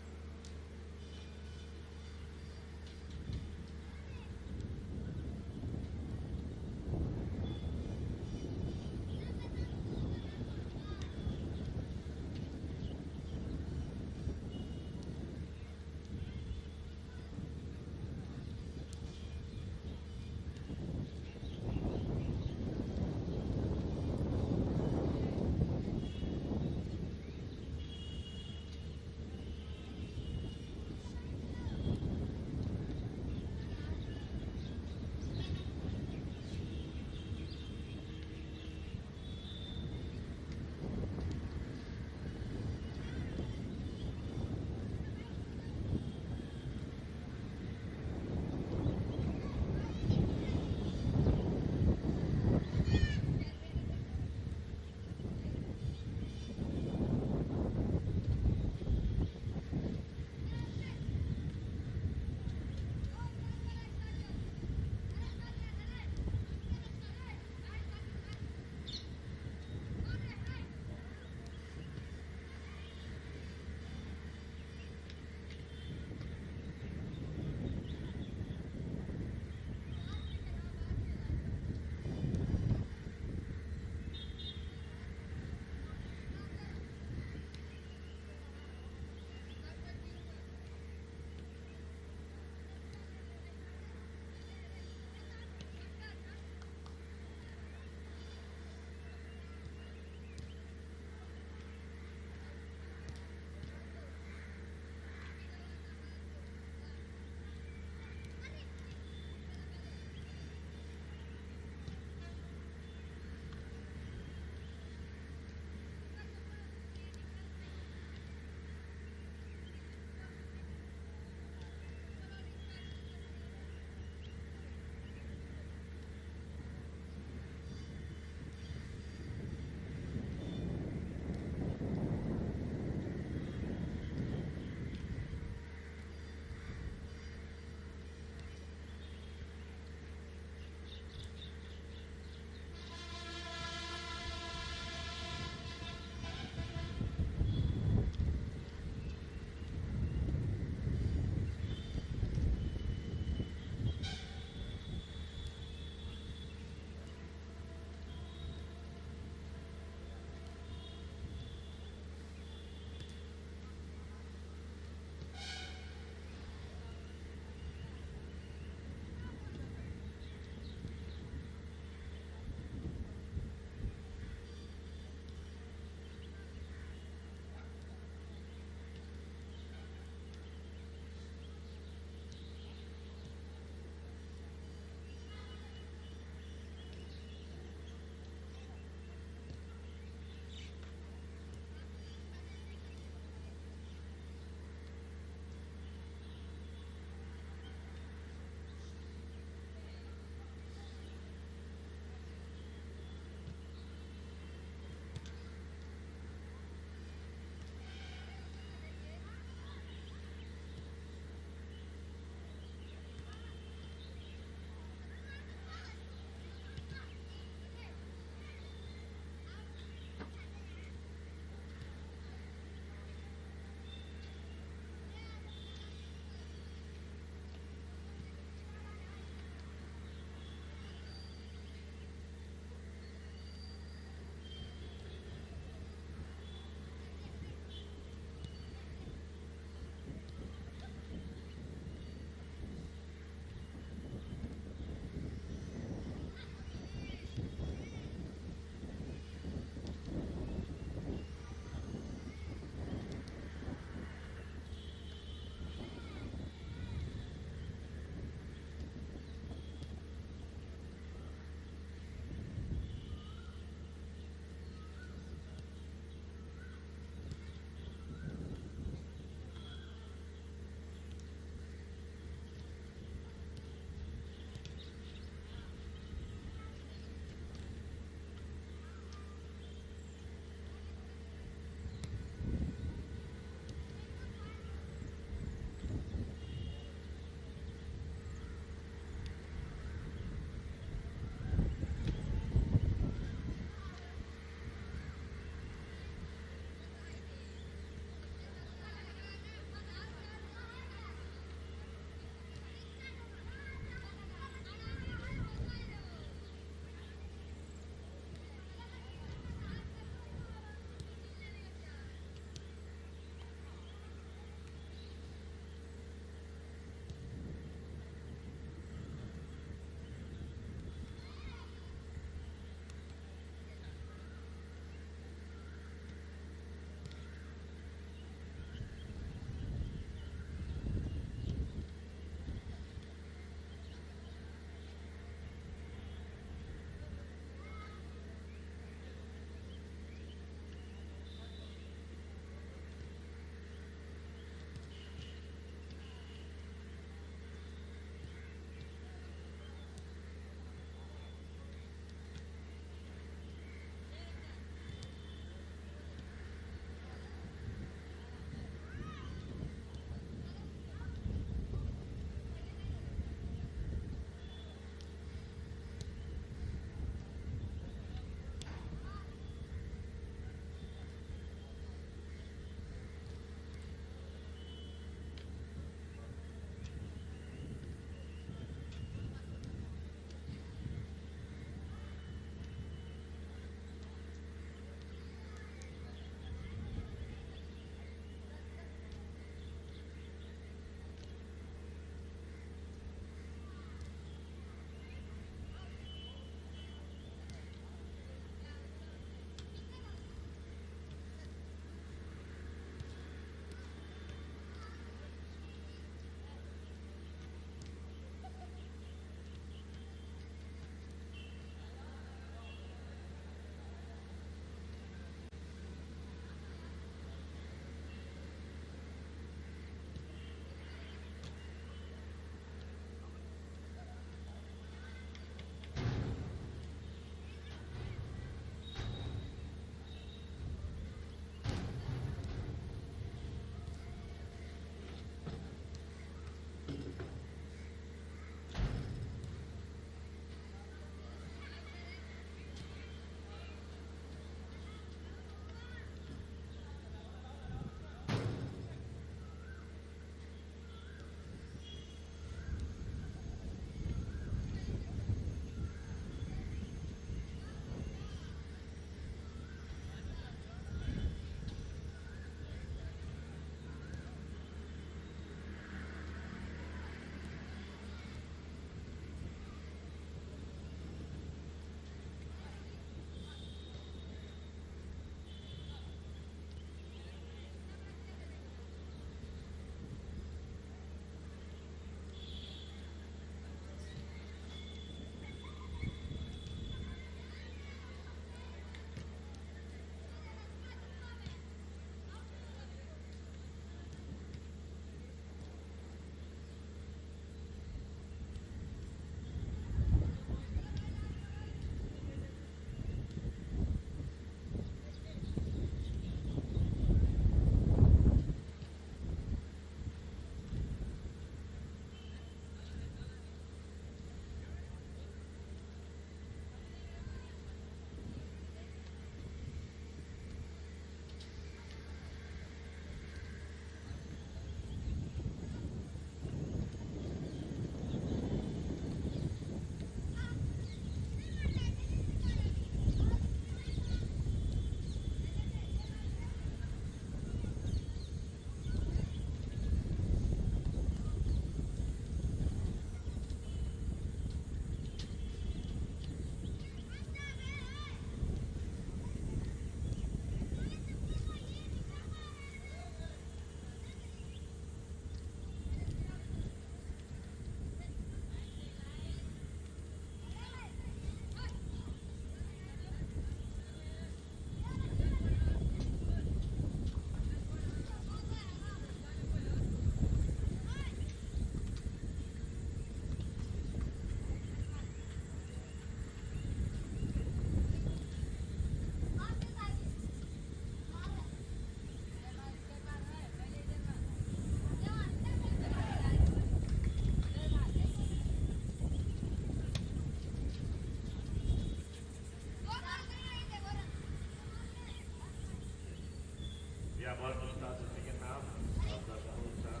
are about to start the second half of the Bhausaheb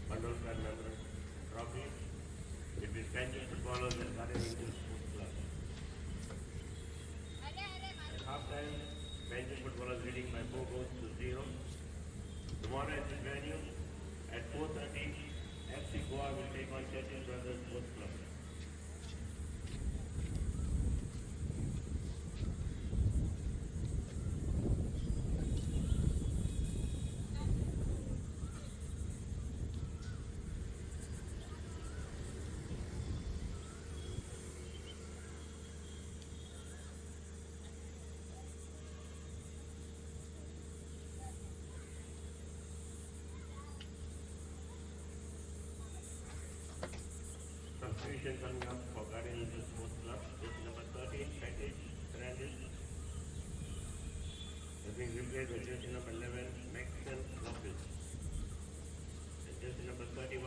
Bandodkar Memorial Trophy between Panjim footballers and Garden Angels Sports Club. At halftime, Panjim footballers leading by 4 goals to 0. Tomorrow at this venue, at 4:30, FC Goa will take on Churchill Brothers Sports Club. Substitution coming up for Garden Angels Sports Club. This is number 13, Package Fernandez. Is being replaced by jersey number 11, Maxton Lopez. And jersey number 31,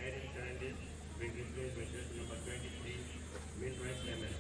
Irene Fernandez, being replaced by jersey number 23, Mildred Clement.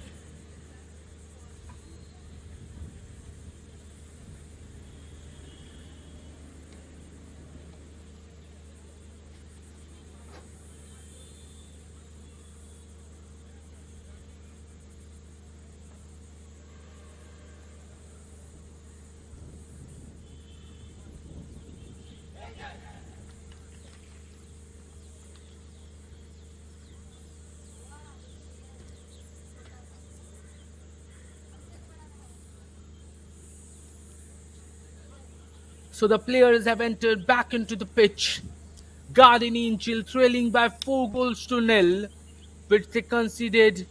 So the players have entered back into the pitch. Guardian Angel trailing by 4 goals to nil, which they conceded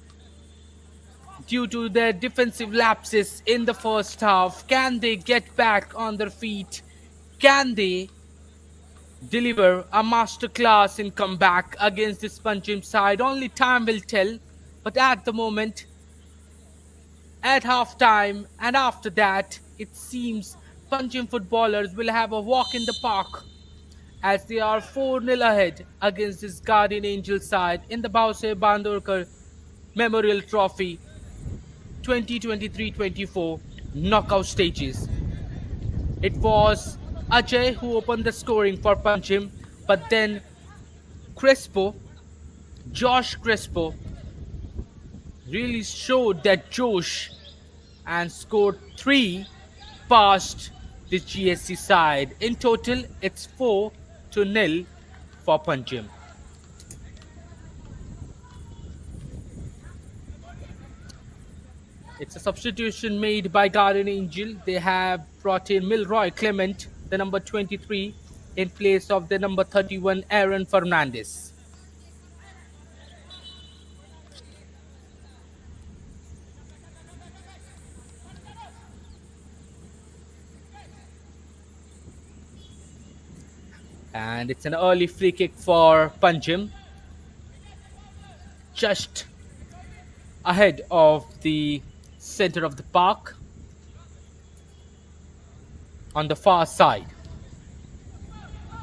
due to their defensive lapses in the first half. Can they get back on their feet? Can they deliver a masterclass in comeback against this Panjim side? Only time will tell. But at the moment, at half time and after that, it seems Panjim footballers will have a walk in the park as they are 4-0 ahead against this Guardian Angel side in the Bhausaheb Bandodkar Memorial Trophy 2023-24 knockout stages. It was Ajay who opened the scoring for Panjim, but then Josh Crespo, really showed that Josh and scored 3 past the GSC side. In total, it's 4-0 for Panjim. It's a substitution made by Guardian Angel. They have brought in Milroy Clement, the number 23, in place of the number 31, Aaron Fernandez. And it's an early free kick for Panjim, just ahead of the center of the park on the far side.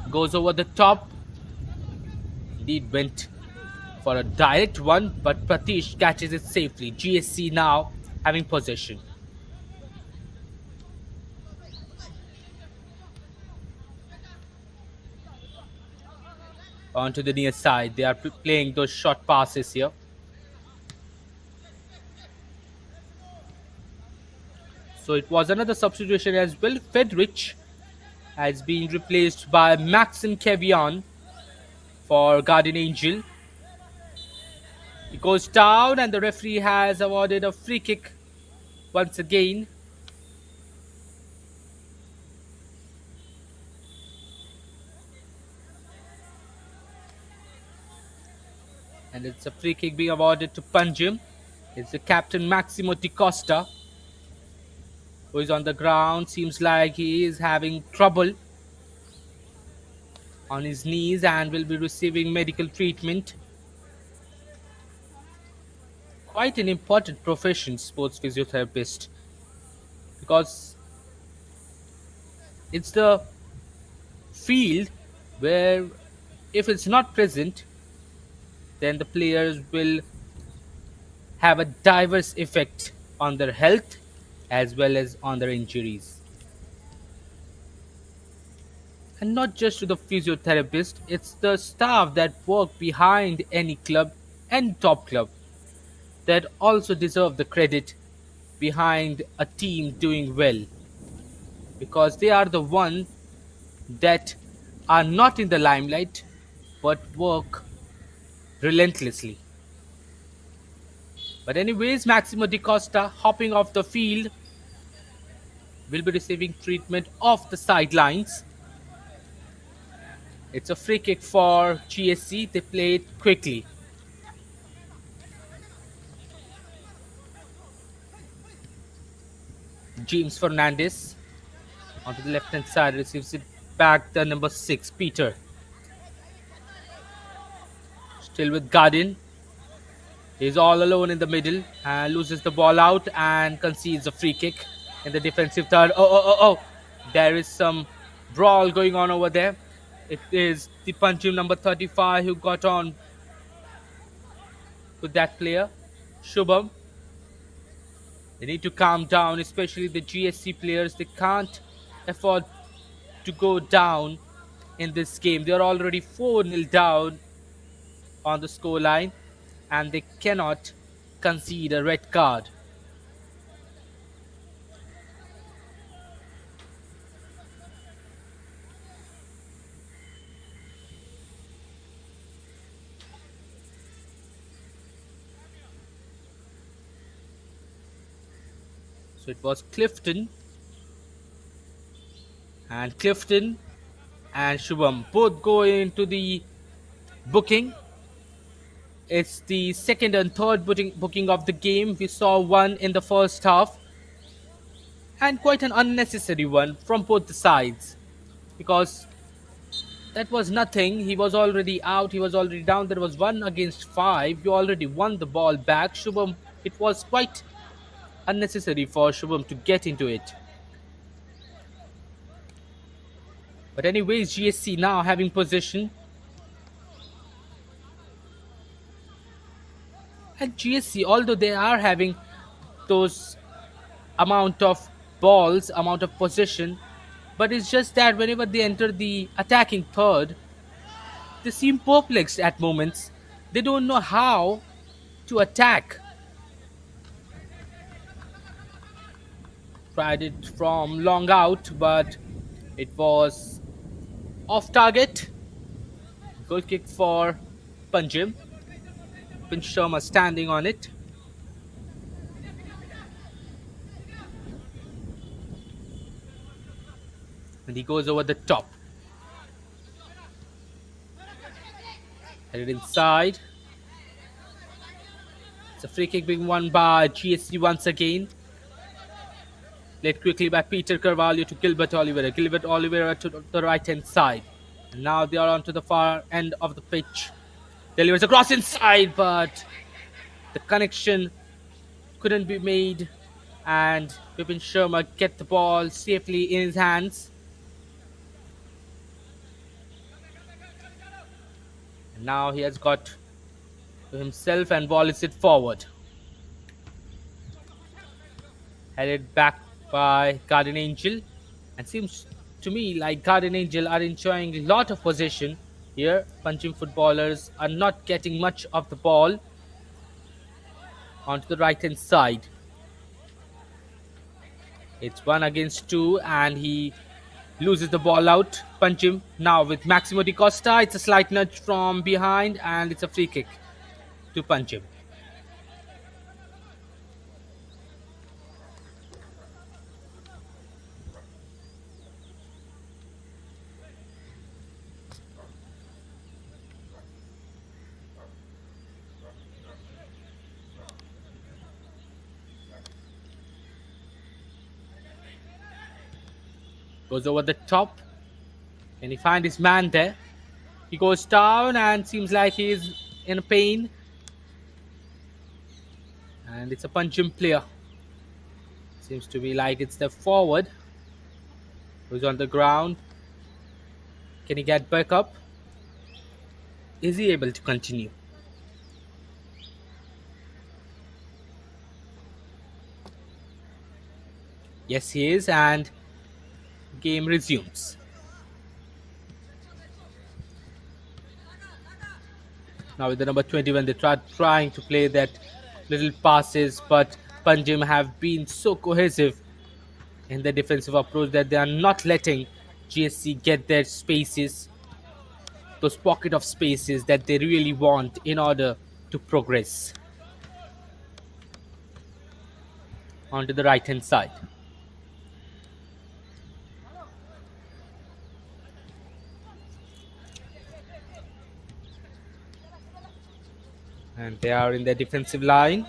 Goes over the top. Indeed went for a direct one, but Pratish catches it safely. GSC now having possession. Onto the near side. They are playing those short passes here. So it was another substitution as well. Fedrich has been replaced by Maxim Kevion for Guardian Angel. He goes down and the referee has awarded a free kick once again. And it's a free kick being awarded to Panjim. It's the captain Maximo Di Costa, who is on the ground. Seems like he is having trouble on his knees and will be receiving medical treatment. Quite an important profession, sports physiotherapist, because it's the field where if it's not present, then the players will have a diverse effect on their health as well as on their injuries. And not just to the physiotherapist, it's the staff that work behind any club and top club that also deserve the credit behind a team doing well, because they are the one that are not in the limelight but work relentlessly. But anyways, Maximo Di Costa hopping off the field will be receiving treatment off the sidelines. It's a free kick for GSC. They play it quickly. James Fernandez onto the left hand side receives it back. The number 6, Peter. Still with Guardian. He's all alone in the middle and loses the ball out and concedes a free kick in the defensive third. Oh. There is some brawl going on over there. It is the Panjim number 35 who got on with that player, Shubham. They need to calm down, especially the GSC players. They can't afford to go down in this game. They are already 4-0 down on the scoreline and they cannot concede a red card. So it was Clifton and Shubham both go into the booking. It's the second and third booking of the game. We saw one in the first half and quite an unnecessary one from both the sides, because that was nothing. He was already out, he was already down. There was 1 against 5. You already won the ball back. Shubham, it was quite unnecessary for Shubham to get into it. But anyways, GSC now having possession. And GSC, although they are having those amount of balls, amount of possession, but it's just that whenever they enter the attacking third, they seem perplexed at moments. They don't know how to attack. Tried it from long out, but it was off target. Goal kick for Panjim. Pin Sharma standing on it. And he goes over the top. Headed inside. It's a free kick being won by GSC once again. Led quickly by Peter Carvalho to Gilbert Oliveira. Gilbert Oliveira to the right hand side. And now they are onto the far end of the pitch. Delivers a cross inside, but the connection couldn't be made. And Vipin Sharma get the ball safely in his hands. And now he has got to himself and volleys it forward. Headed back by Guardian Angel. And seems to me like Guardian Angel are enjoying a lot of possession here. Punching footballers are not getting much of the ball onto the right hand side. It's 1 against 2 and he loses the ball out. Panjim now with Maximo Di Costa. It's a slight nudge from behind and it's a free kick to Panjim. Goes over the top. Can he find his man there? He goes down and seems like he's in pain. And it's a Panjim player. Seems to be like it's the forward who's on the ground. Can he get back up? Is he able to continue? Yes, he is, and game resumes. Now with the number 21, they trying to play that little passes, but Panjim have been so cohesive in the defensive approach that they are not letting GSC get their spaces, those pocket of spaces that they really want in order to progress onto the right hand side. And they are in their defensive line.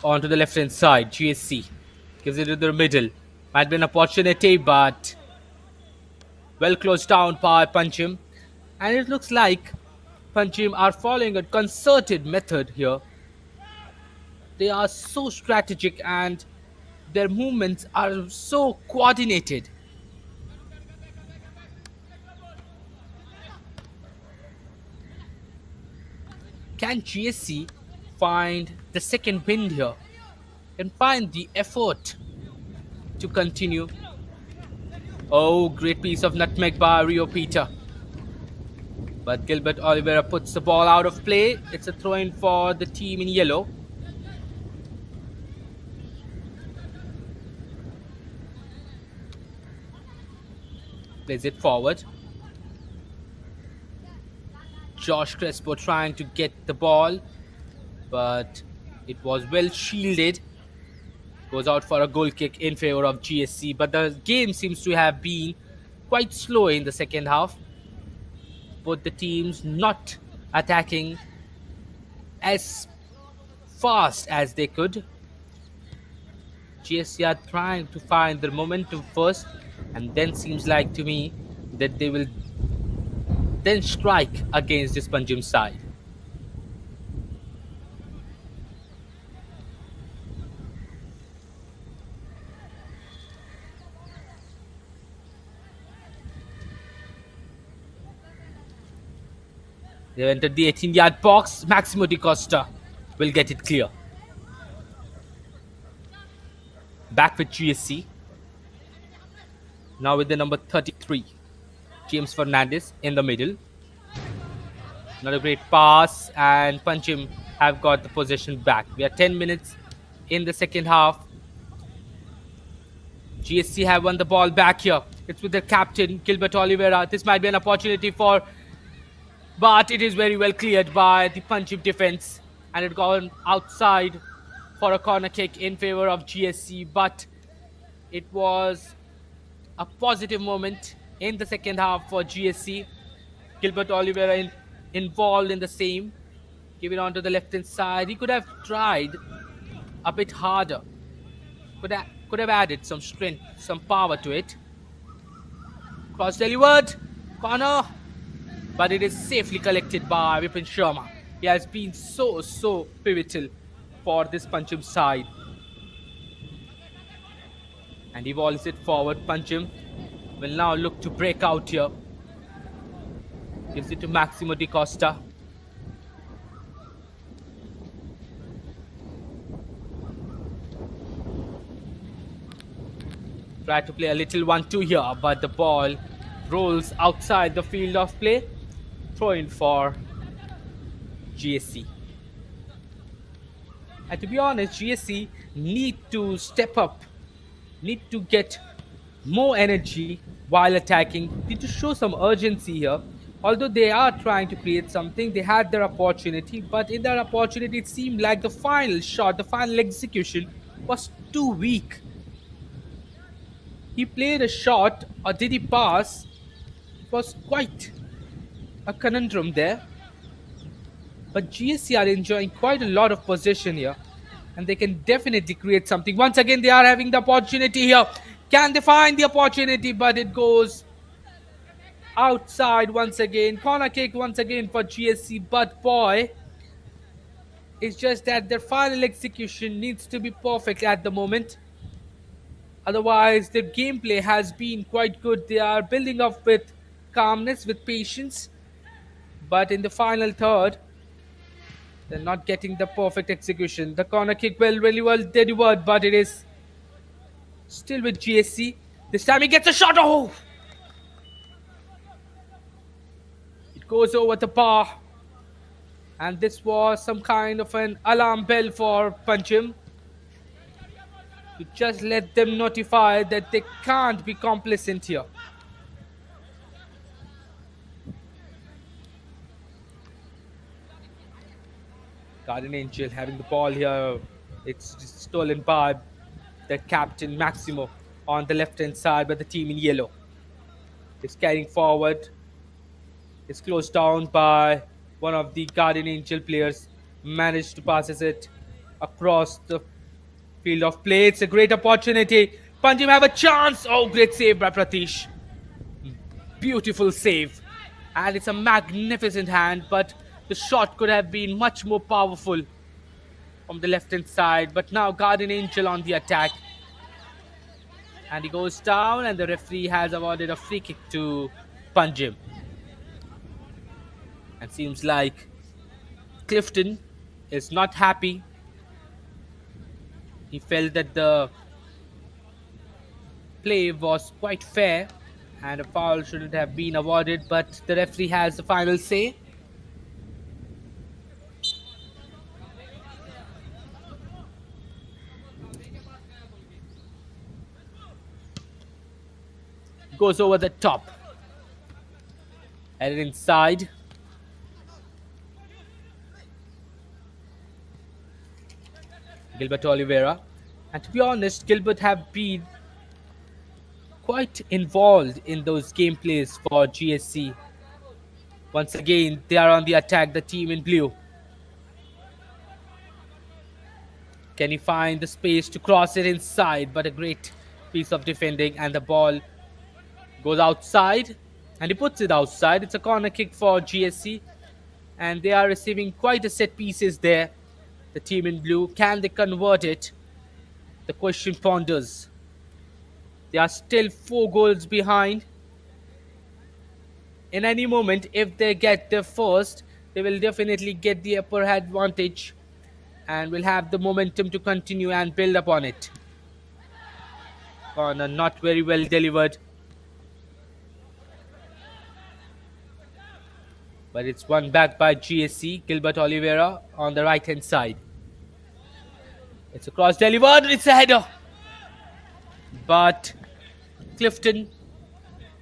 Onto the left hand side, GSC gives it to the middle. Might be an opportunity, but well closed down by Panjim. And it looks like Panjim are following a concerted method here. They are so strategic and their movements are so coordinated. Can GSC find the second wind here and find the effort to continue? Oh, great piece of nutmeg by Rio Peter. But Gilbert Oliveira puts the ball out of play. It's a throw in for the team in yellow. Plays it forward. Josh Crespo trying to get the ball, but it was well shielded. Goes out for a goal kick in favor of GSC, but the game seems to have been quite slow in the second half. Both the teams not attacking as fast as they could. GSC are trying to find the momentum first, and then seems like to me that they will then strike against this Panjim side. They entered the 18-yard box. Maximo Di Costa will get it clear. Back with GSC. Now with the number 33. James Fernandez in the middle. Not a great pass, and Panjim have got the possession back. We are 10 minutes in the second half. GSC have won the ball back here. It's with their captain, Gilbert Oliveira. This might be an opportunity for, but it is very well cleared by the Panjim defense, and it gone outside for a corner kick in favor of GSC. But it was a positive moment in the second half for GSC. Gilbert Oliveira involved in the same. Give it on to the left hand side. He could have tried a bit harder. Could have added some strength, some power to it. Cross delivered. Corner. But it is safely collected by Vipin Sharma. He has been so pivotal for this Panjim side. And he volleys it forward. Panjim will now look to break out here. Gives it to Maximo Di Costa. Try to play a little 1-2 here, but the ball rolls outside the field of play. Throw in for GSC. And to be honest, GSC need to step up, need to get more energy while attacking, need to show some urgency here. Although they are trying to create something, they had their opportunity, but in that opportunity it seemed like the final shot, the final execution was too weak. He played a shot, or did he pass? It was quite a conundrum there. But GSC are enjoying quite a lot of possession here, and they can definitely create something. Once again, they are having the opportunity here. Can they find the opportunity? But it goes outside once again. Corner kick once again for GSC. But boy, it's just that their final execution needs to be perfect at the moment. Otherwise, their gameplay has been quite good. They are building up with calmness, with patience. But in the final third, they're not getting the perfect execution. The corner kick really well delivered, but it is still with GSC. This time he gets a shot. Oh! goes over the bar. And this was some kind of an alarm bell for Panjim to just let them notify that they can't be complacent here. Guardian Angel having the ball here. It's stolen by the captain Maximo on the left hand side, but the team in yellow is carrying forward. It's closed down by one of the Guardian Angel players. Managed to passes it across the field of play. It's a great opportunity. Panjim have a chance. Oh, great save by Pratish. Beautiful save. And it's a magnificent hand, but the shot could have been much more powerful from the left hand side. But now Guardian Angel on the attack. And he goes down, and the referee has awarded a free kick to Panjim. And seems like Clifton is not happy. He felt that the play was quite fair and a foul shouldn't have been awarded, but the referee has the final say. Goes over the top. Headed inside. Gilbert Oliveira. And to be honest, Gilbert have been quite involved in those gameplays for GSC. Once again, they are on the attack, the team in blue. Can he find the space to cross it inside? But a great piece of defending, and the ball goes outside, and he puts it outside. It's a corner kick for GSC, and they are receiving quite a set pieces there. The team in blue, can they convert it? The question ponders. They are still 4 goals behind. In any moment, if they get the first, they will definitely get the upper advantage and will have the momentum to continue and build upon it. Corner not very well delivered, but it's won back by GSC. Gilbert Oliveira on the right hand side. It's a cross delivered, it's a header, but Clifton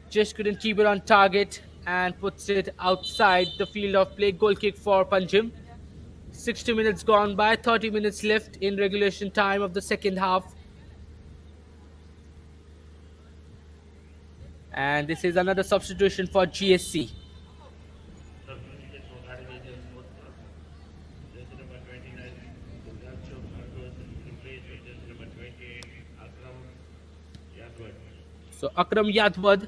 just couldn't keep it on target and puts it outside the field of play. Goal kick for Panjim. 60 minutes gone by, 30 minutes left in regulation time of the second half. And this is another substitution for GSC. Substitution for Guardian Angel Sports Club. Jersey number 29, Gulgacho Marcos, replaced with jersey number 28, Akram Yadwad. So Akram Yadwad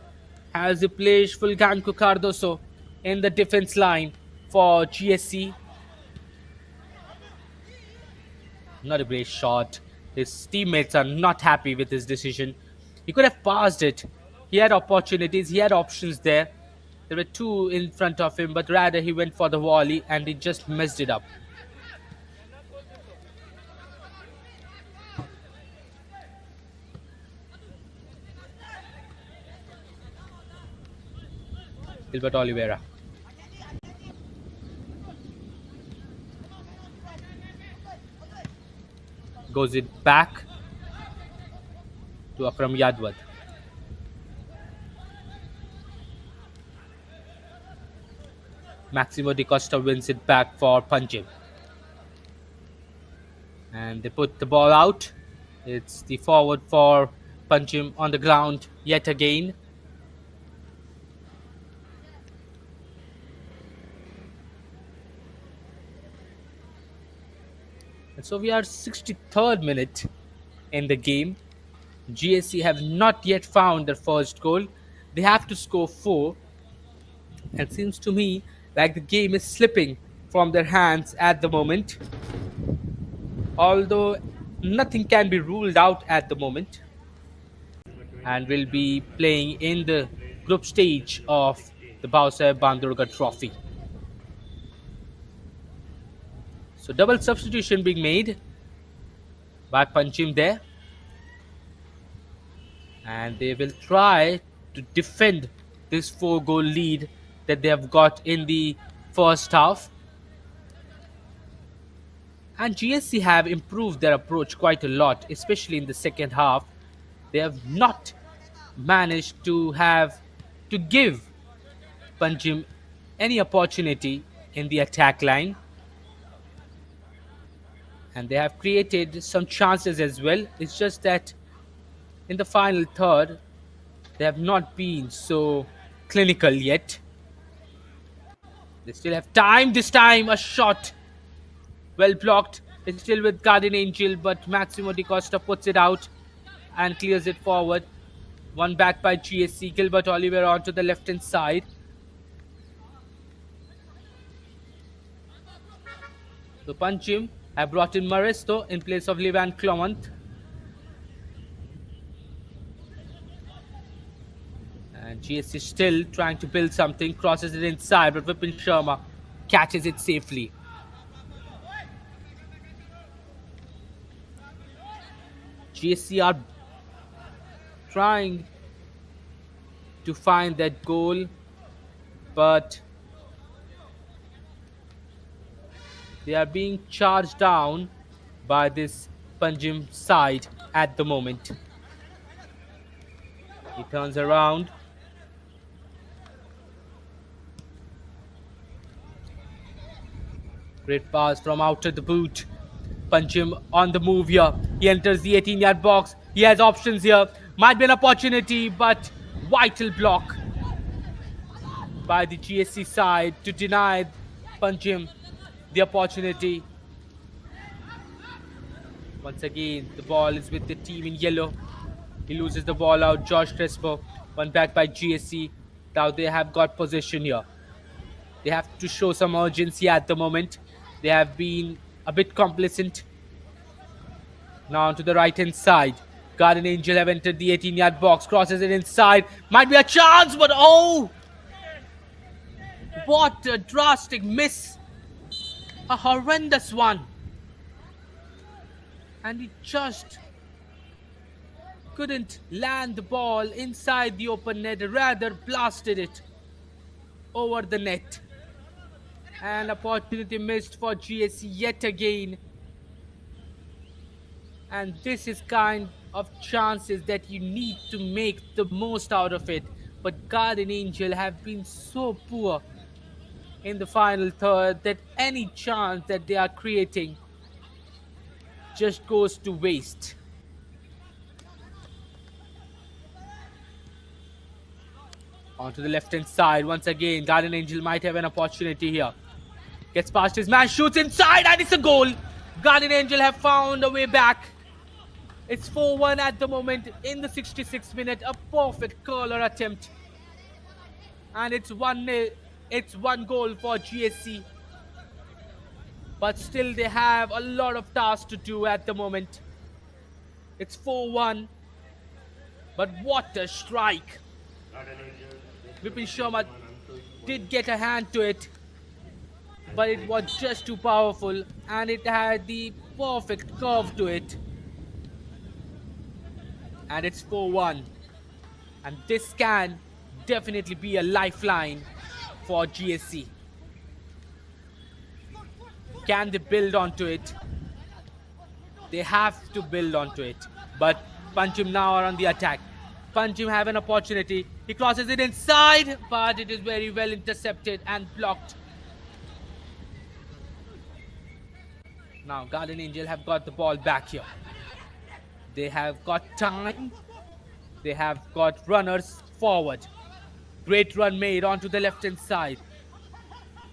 has replaced Fulganco Cardoso in the defense line for GSC. Not a great shot. His teammates are not happy with his decision. He could have passed it. He had opportunities, he had options there. There were 2 in front of him, but rather he went for the volley and he just messed it up. Gilbert Oliveira. Goes it back to Akram Yadwad. Maximo Di Costa wins it back for Panjim. And they put the ball out. It's the forward for Panjim on the ground yet again. And so we are 63rd minute in the game. GSC have not yet found their first goal. They have to score 4. And it seems to me like the game is slipping from their hands at the moment. Although nothing can be ruled out at the moment. And will be playing in the group stage of the Bhausaheb Bandodkar trophy. So double substitution being made by Panjim there. And they will try to defend this 4-goal lead that they have got in the first half. And GSC have improved their approach quite a lot, especially in the second half. They have not managed to give Panjim any opportunity in the attack line. And they have created some chances as well. It's just that in the final third, they have not been so clinical yet. They still have time. This time, a shot well blocked. It's still with Guardian Angel, but Maximo Di Costa puts it out and clears it forward. One back by GSC. Gilbert Oliver onto the left hand side. So Panjim have brought in Maresto in place of Levan Clement. And GSC still trying to build something, crosses it inside, but Vipin Sharma catches it safely. GSC are trying to find that goal, but they are being charged down by this Panjim side at the moment. He turns around. Great pass from outer the boot. Panjim on the move here. He enters the 18-yard box. He has options here. Might be an opportunity, but vital block by the GSC side to deny Panjim the opportunity. Once again, the ball is with the team in yellow. He loses the ball out. Josh Crespo. One back by GSC. Now they have got possession here. They have to show some urgency at the moment. They have been a bit complacent. Now to the right hand side. Guardian Angel have entered the 18-yard box. Crosses it inside. Might be a chance, but oh! What a drastic miss. A horrendous one. And he just couldn't land the ball inside the open net. Rather blasted it over the net. And opportunity missed for GSC yet again. And this is kind of chances that you need to make the most out of it. But Guardian Angel have been so poor in the final third that any chance that they are creating just goes to waste. Onto the left hand side once again. Guardian Angel might have an opportunity here. Gets past his man, shoots inside, and it's a goal. Guardian Angel have found a way back. It's 4-1 at the moment in the 66th minute. A perfect curler attempt. And it's 1-0. It's one goal for GSC. But still they have a lot of tasks to do at the moment. It's 4-1. But what a strike. Vipin Sharma did get a hand to it, but it was just too powerful and it had the perfect curve to it. And it's 4-1. And this can definitely be a lifeline for GSC. Can they build onto it? They have to build onto it. But Panjim now are on the attack. Panjim have an opportunity. He crosses it inside, but it is very well intercepted and blocked. Now Guardian Angel have got the ball back here. They have got time. They have got runners forward. Great run made onto the left hand side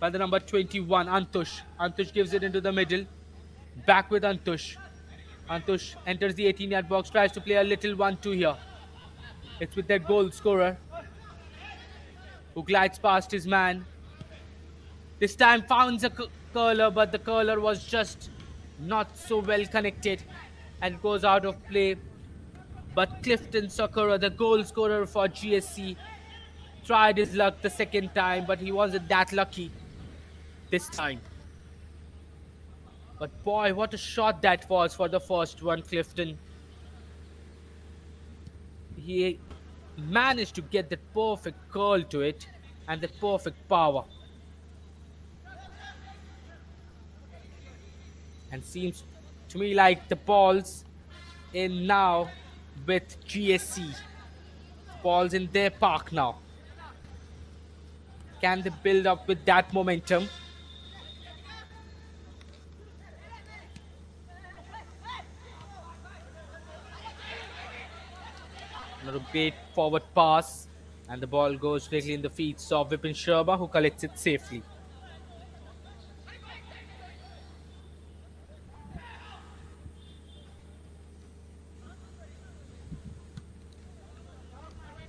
by the number 21, Antush. Antush gives it into the middle. Back with Antush. Antush enters the 18-yard box, tries to play a little 1-2 here. It's with their goal scorer who glides past his man. This time finds a curler, but the curler was just not so well connected and goes out of play. But Clifton Sakura, the goal scorer for GSC, tried his luck the second time, but he wasn't that lucky this time. But boy, what a shot that was for the first one, Clifton. He managed to get that perfect curl to it, and the perfect power. And seems to me like the ball's in now with GSC. Ball's in their park now. Can they build up with that momentum? Another great forward pass, and the ball goes directly in the feet of Vipin Sharma, who collects it safely.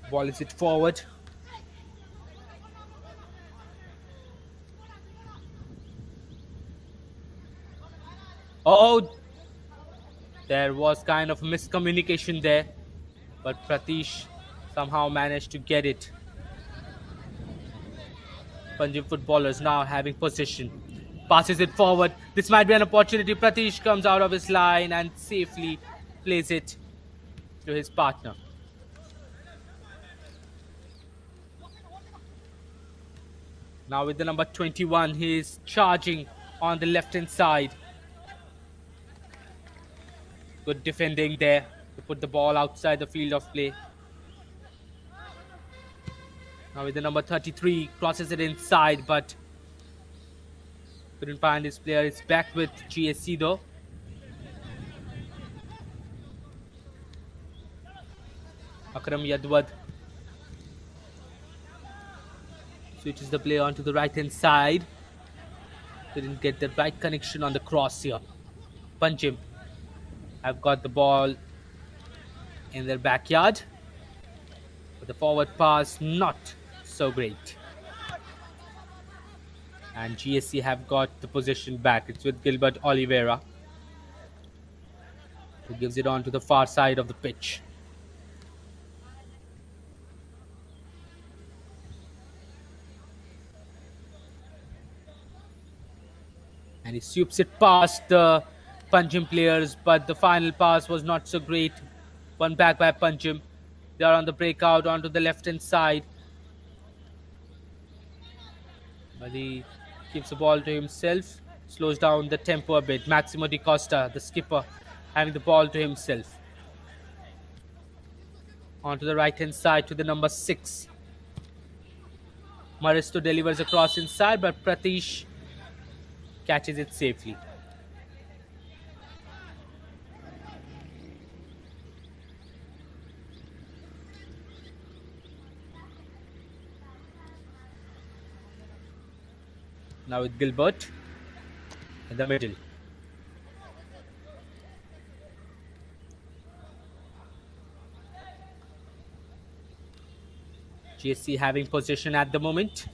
Ball is it forward. Oh, there was kind of miscommunication there, but Pratish somehow managed to get it. Panjim footballers now having possession. Passes it forward. This might be an opportunity. Pratish comes out of his line and safely plays it to his partner. Now with the number 21, he is charging on the left hand side. Good defending there to put the ball outside the field of play. Now with the number 33, crosses it inside, but couldn't find his player. It's back with GSC though. Akram Yadwad switches the play onto the right hand side. Didn't get the right connection on the cross here. Panjim have got the ball in their backyard, but the forward pass not so great. And GSC have got the possession back. It's with Gilbert Oliveira, who gives it on to the far side of the pitch. And he swoops it past the Panjim players, but the final pass was not so great. One back by Panjim. They are on the breakout onto the left hand side. But he keeps the ball to himself, slows down the tempo a bit. Maximo Di Costa, the skipper, having the ball to himself. Onto the right hand side to the number 6. Maristo delivers across inside, but Pratish catches it safely. Now with Gilbert in the middle. GSC having possession at the moment.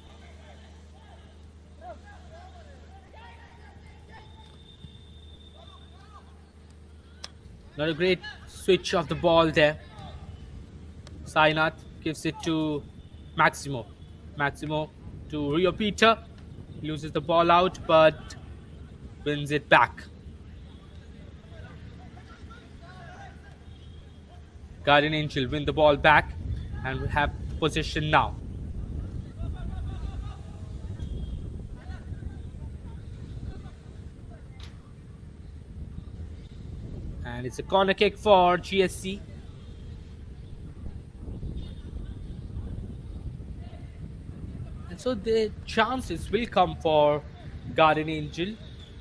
Not a great switch of the ball there. Sainath gives it to Maximo. Maximo to Rio Peter. Loses the ball out, but wins it back. Guardian Angel win the ball back and will have possession now. And it's a corner kick for GSC. And so the chances will come for Guardian Angel.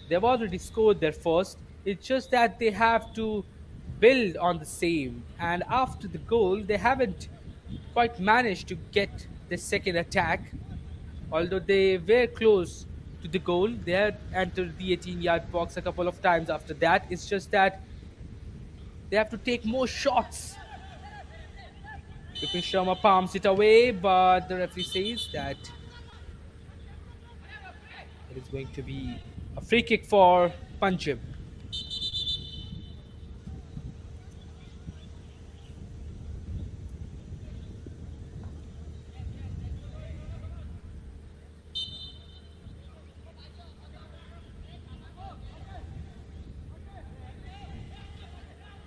They've already scored their first. It's just that they have to build on the same. And after the goal, they haven't quite managed to get the second attack. Although they were close to the goal, they had entered the 18-yard box a couple of times after that. It's just that they have to take more shots. Vipin Sharma palms it away, but the referee says that it is going to be a free kick for Panjim.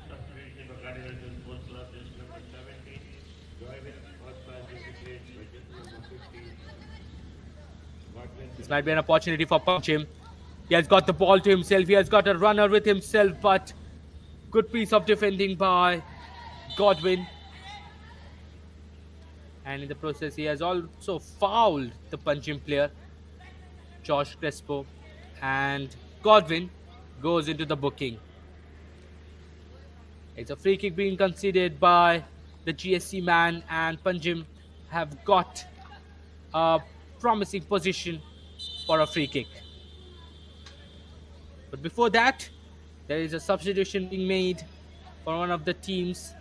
Substitution for Guardian Angel Sports Club is number 17. Joy will first pass will be played by jersey number 15, Watman This Phillips. might be an opportunity for Panjim. He has got the ball to himself. He has got a runner with himself, but good piece of defending by Godwin. And in the process, he has also fouled the Panjim player, Josh Crespo. And Godwin goes into the booking. It's a free kick being conceded by the GSC man, and Panjim have got a promising position for a free kick. But before that, there is a substitution being made for one of the teams.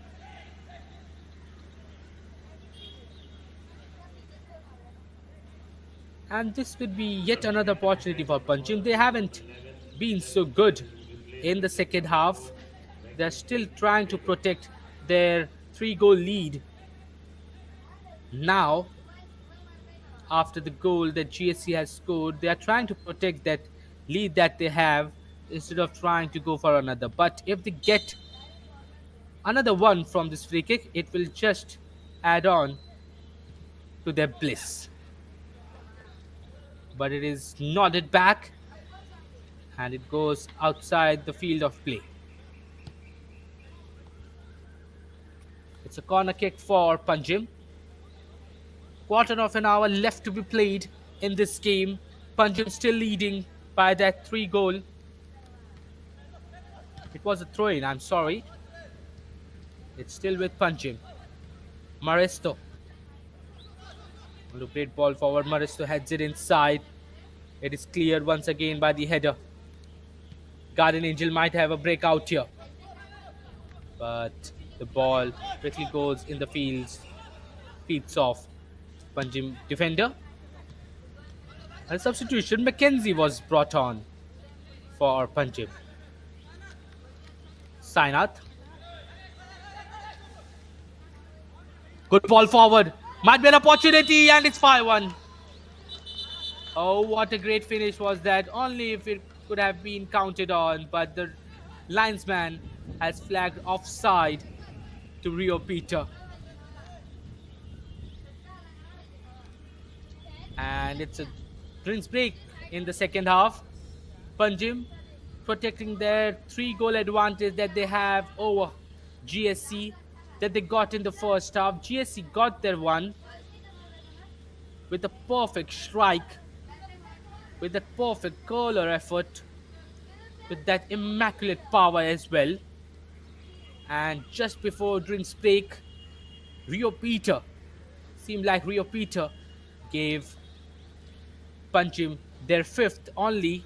And this could be yet another opportunity for Panjim. They haven't been so good in the second half. They're still trying to protect their 3-goal lead. Now, after the goal that GSC has scored, they are trying to protect that lead that they have instead of trying to go for another. But if they get another one from this free kick, it will just add on to their bliss. But it is nodded back and it goes outside the field of play. It's a corner kick for Panjim. Quarter of an hour left to be played in this game. Panjim still leading by that 3-goal. It was a throw-in, I'm sorry. It's still with Panjim. Maresto. A great ball forward. Maresto heads it inside. It is cleared once again by the header. Guardian Angel might have a breakout here. But the ball quickly goes in the fields. Feeds off Panjim defender. And substitution, Mackenzie was brought on for Panjim. Sainath. Good ball forward. Might be an opportunity, and it's 5-1. Oh, what a great finish was that. Only if it could have been counted on, but the linesman has flagged offside to Rio Peter. And it's a drinks break in the second half. Panjim protecting their 3-goal advantage that they have over GSC that they got in the first half. GSC got their one with a perfect strike, with that perfect curler effort, with that immaculate power as well. And just before drinks break, Rio Peter, seemed like Rio Peter gave Panjim their 5th only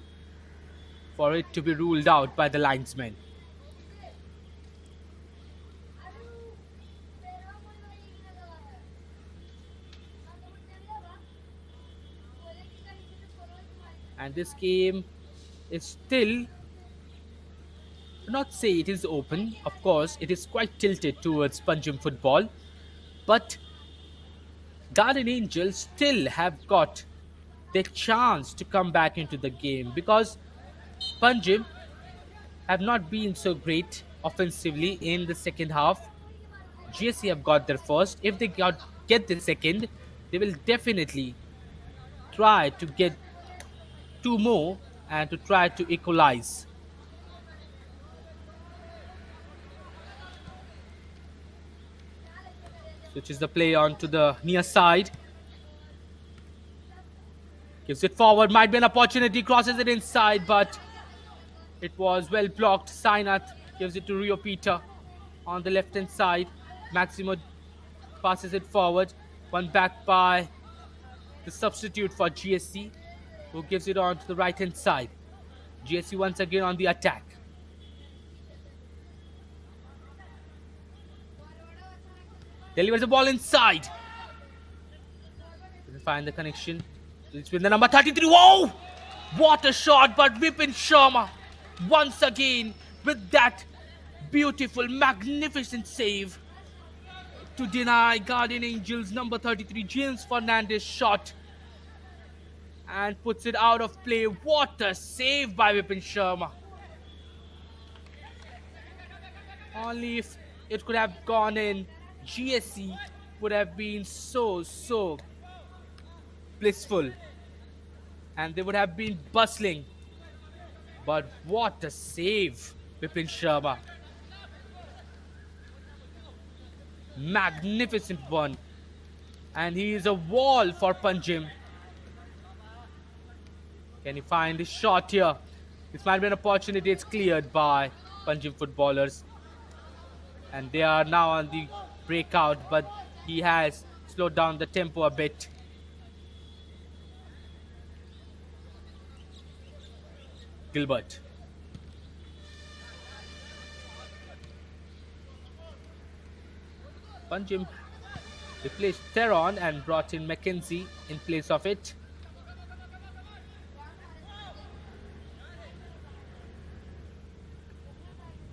for it to be ruled out by the linesman. And this game is still, not say it is open, of course, it is quite tilted towards Panjim football, but Guardian Angels still have got their chance to come back into the game because Panjim have not been so great offensively in the second half. GSC have got their first. If they get the second, they will definitely try to get 2 more and to try to equalize. Switches the play on to the near side. Gives it forward. Might be an opportunity. Crosses it inside, but it was well blocked. Sainath gives it to Rio Peter on the left hand side. Maximo passes it forward. One back by the substitute for GSC, who gives it on to the right hand side. GSC once again on the attack. Delivers the ball inside. Doesn't find the connection. It's with the number 33. Whoa! What a shot, but Vipin Sharma once again with that beautiful, magnificent save to deny Guardian Angels number 33 James Fernandez shot and puts it out of play. What a save by Vipin Sharma. Only if it could have gone in, GSC would have been so blissful and they would have been bustling. But what a save, Vipin Sharma. Magnificent one. And he is a wall for Panjim. Can he find his shot here? This might be an opportunity. It's cleared by Panjim footballers. And they are now on the breakout, but he has slowed down the tempo a bit. Gilbert. Panjim replaced Theron and brought in Mackenzie in place of it.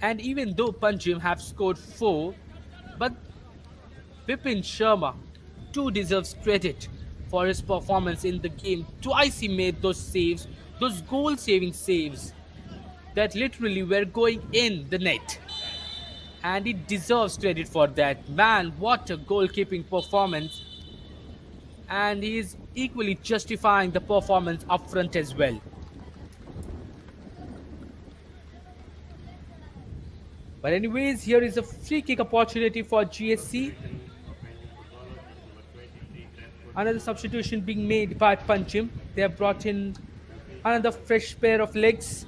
And even though Panjim have scored 4, but Vipin Sharma too deserves credit for his performance in the game. Twice he made those saves, those goal-saving saves that literally were going in the net. And he deserves credit for that. Man, what a goalkeeping performance. And he is equally justifying the performance up front as well. But anyways, here is a free kick opportunity for GSC. Another substitution being made by Panjim. They have brought in another fresh pair of legs.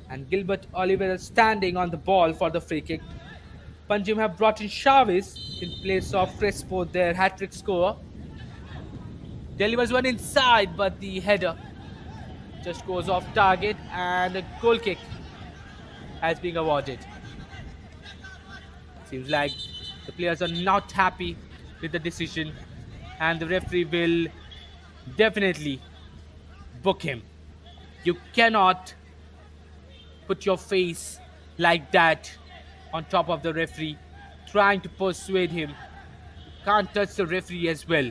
And Gilbert Oliveira standing on the ball for the free kick. Panjim have brought in Chavez in place of Crespo, their hat-trick scorer. Delivers one inside, but the header just goes off target and a goal kick has been awarded. Seems like the players are not happy with the decision and the referee will definitely book him. You cannot put your face like that on top of the referee trying to persuade him. You can't touch the referee as well.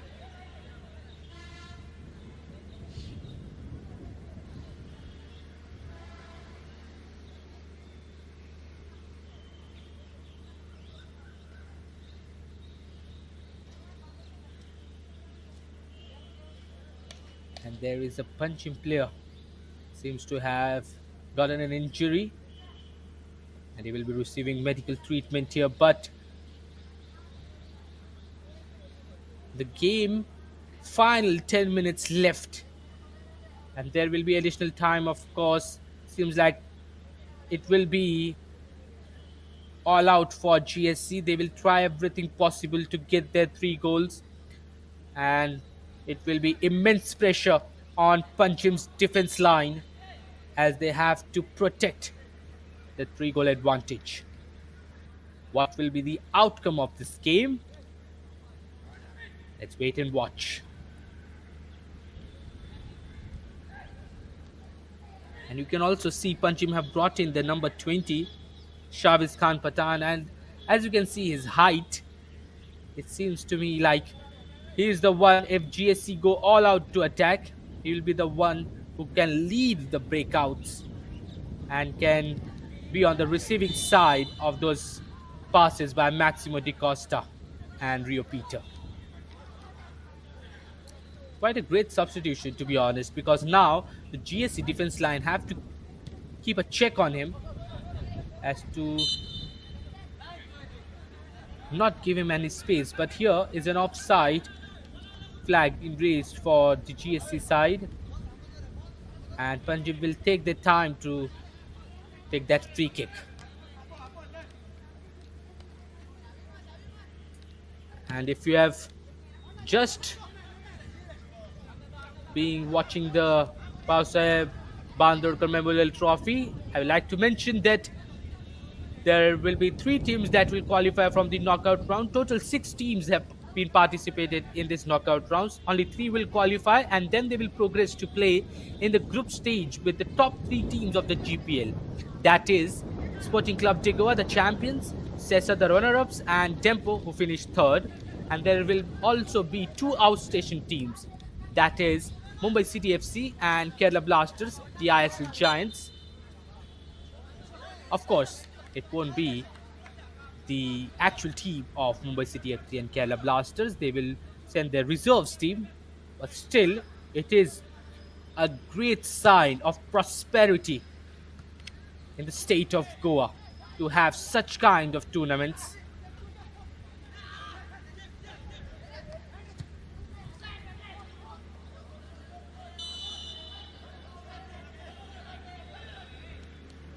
And there is a Panjim player. Seems to have gotten an injury. And he will be receiving medical treatment here. But the game, final 10 minutes left. And there will be additional time, of course. Seems like it will be all out for GSC. They will try everything possible to get their 3 goals. And it will be immense pressure on Panjim's defense line as they have to protect the 3-goal advantage. What will be the outcome of this game? Let's wait and watch. And you can also see Panjim have brought in the number 20, Shaviz Khan Patan, and as you can see his height, it seems to me like he is the one, if GSC go all out to attack, he will be the one who can lead the breakouts and can be on the receiving side of those passes by Maximo Di Costa and Rio Peter. Quite a great substitution, to be honest, because now the GSC defense line have to keep a check on him as to not give him any space. But here is an offside flag raised for the GSC side, and Panjim will take the time to take that free kick. And if you have just been watching the Bhausaheb Bandodkar Memorial Trophy, I would like to mention that there will be 3 teams that will qualify from the knockout round. Total 6 teams have been participated in this knockout rounds. Only 3 will qualify, and then they will progress to play in the group stage with the top 3 teams of the GPL. That is Sporting Club de Goa, the champions, Sesa, the runner-ups, and Tempo, who finished 3rd. And there will also be 2 outstation teams. That is Mumbai City FC and Kerala Blasters, the ISL Giants. Of course, it won't be the actual team of Mumbai City FC and Kerala Blasters. They will send their reserves team But still, it is a great sign of prosperity in the state of Goa to have such kind of tournaments.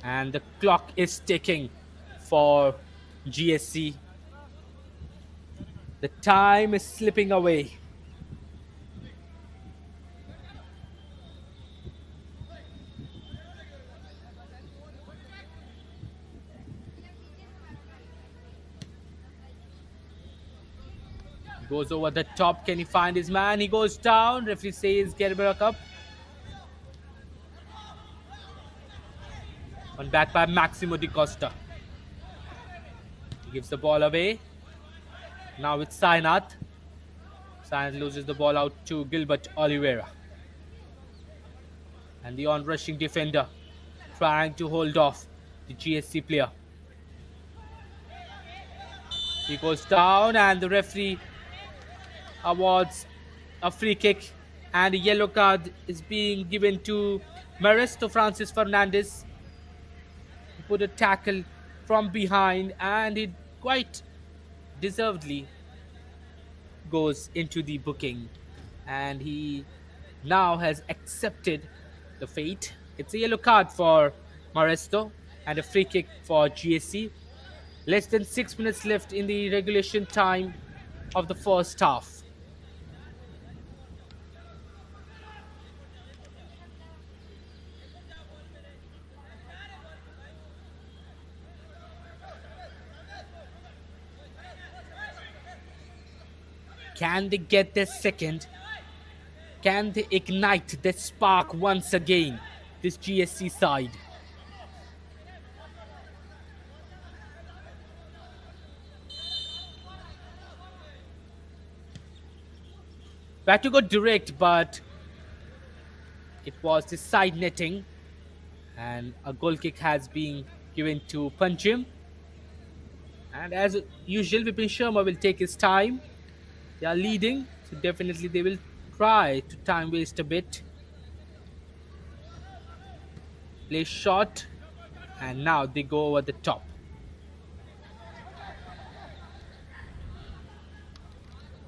And the clock is ticking for GSC. The time is slipping away. Goes over the top. Can he find his man? He goes down. Referee says get back up. One back by Maximo Di Costa. He gives the ball away. Now it's Sainath. Sainath loses the ball out to Gilbert Oliveira. And the on-rushing defender trying to hold off the GSC player. He goes down and the referee awards a free kick and a yellow card is being given to Maresto Francis Fernandez. He put a tackle from behind and he quite deservedly goes into the booking, and he now has accepted the fate. It's a yellow card for Maresto and a free kick for GSC. Less than 6 minutes left in the regulation time of the first half. Can they get their second? Can they ignite the spark once again, this GSC side? Tried to go direct, but it was the side netting, and a goal kick has been given to Panjim. And as usual, Vipin Sharma will take his time. They are leading, so definitely they will try to time waste a bit. Play shot, and now they go over the top.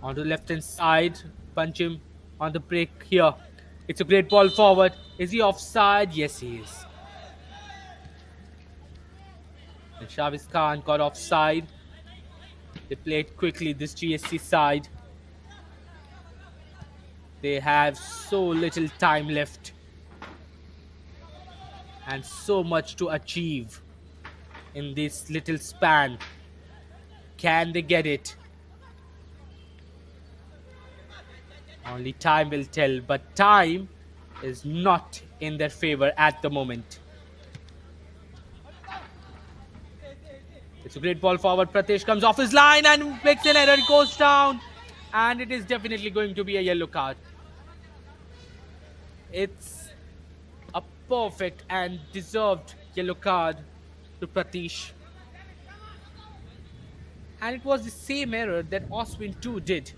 On the left hand side, Panjim on the break here. It's a great ball forward. Is he offside? Yes, he is. And Shaviz Khan got offside. They played quickly, this GSC side. They have so little time left and so much to achieve in this little span. Can they get it? Only time will tell, but time is not in their favor at the moment. It's a great ball forward. Pratesh comes off his line and makes an error. It goes down, and it is definitely going to be a yellow card. It's a perfect and deserved yellow card to Pratish. And it was the same error that Oswin 2 did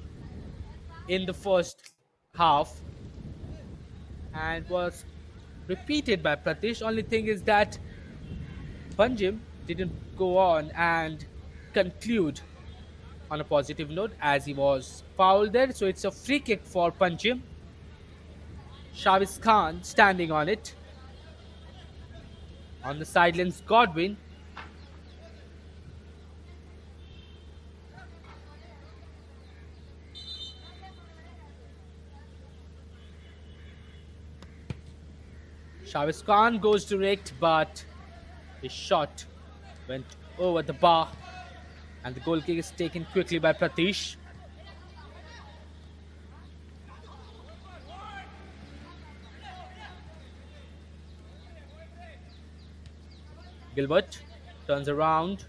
in the first half. And was repeated by Pratish. Only thing is that Panjim didn't go on and conclude on a positive note as he was fouled there. So it's a free kick for Panjim. Shaviz Khan standing on it. On the sidelines, Godwin. Shaviz Khan goes direct, but his shot went over the bar, and the goal kick is taken quickly by Pratish. Gilbert turns around.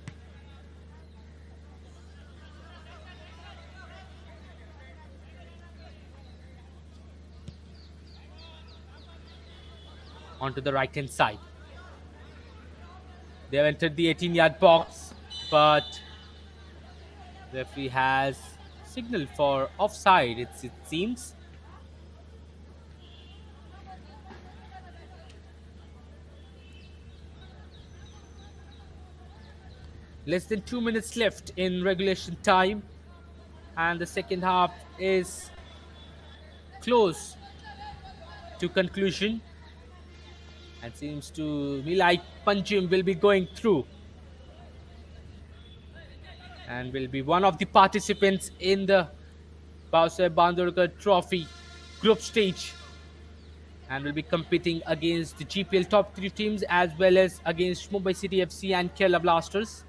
Onto the right hand side. They have entered the 18-yard box, but the referee has signaled for offside, it seems. Less than 2 minutes left in regulation time, and the second half is close to conclusion. And seems to me like Panjim will be going through and will be one of the participants in the Bhausaheb Bandodkar Trophy group stage, and will be competing against the GPL top 3 teams as well as against Mumbai City FC and Kerala Blasters.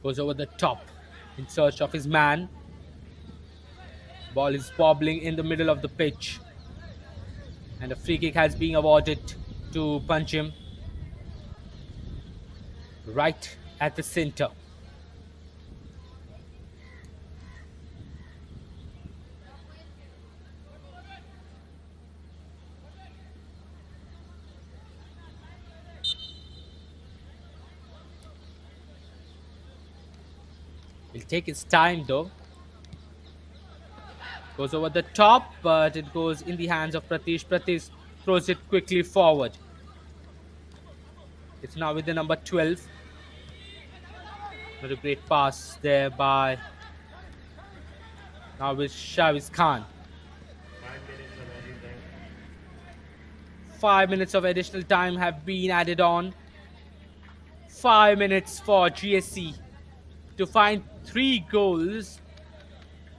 Goes over the top in search of his man. Ball is wobbling in the middle of the pitch, and a free kick has been awarded to Panjim right at the center. He'll take his time though. Goes over the top, but it goes in the hands of Pratish. Pratish throws it quickly forward. It's now with the number 12. Not a great pass there by now with Shaviz Khan. 5 minutes of added time. 5 minutes of additional time have been added on. 5 minutes for GSC to find 3 goals.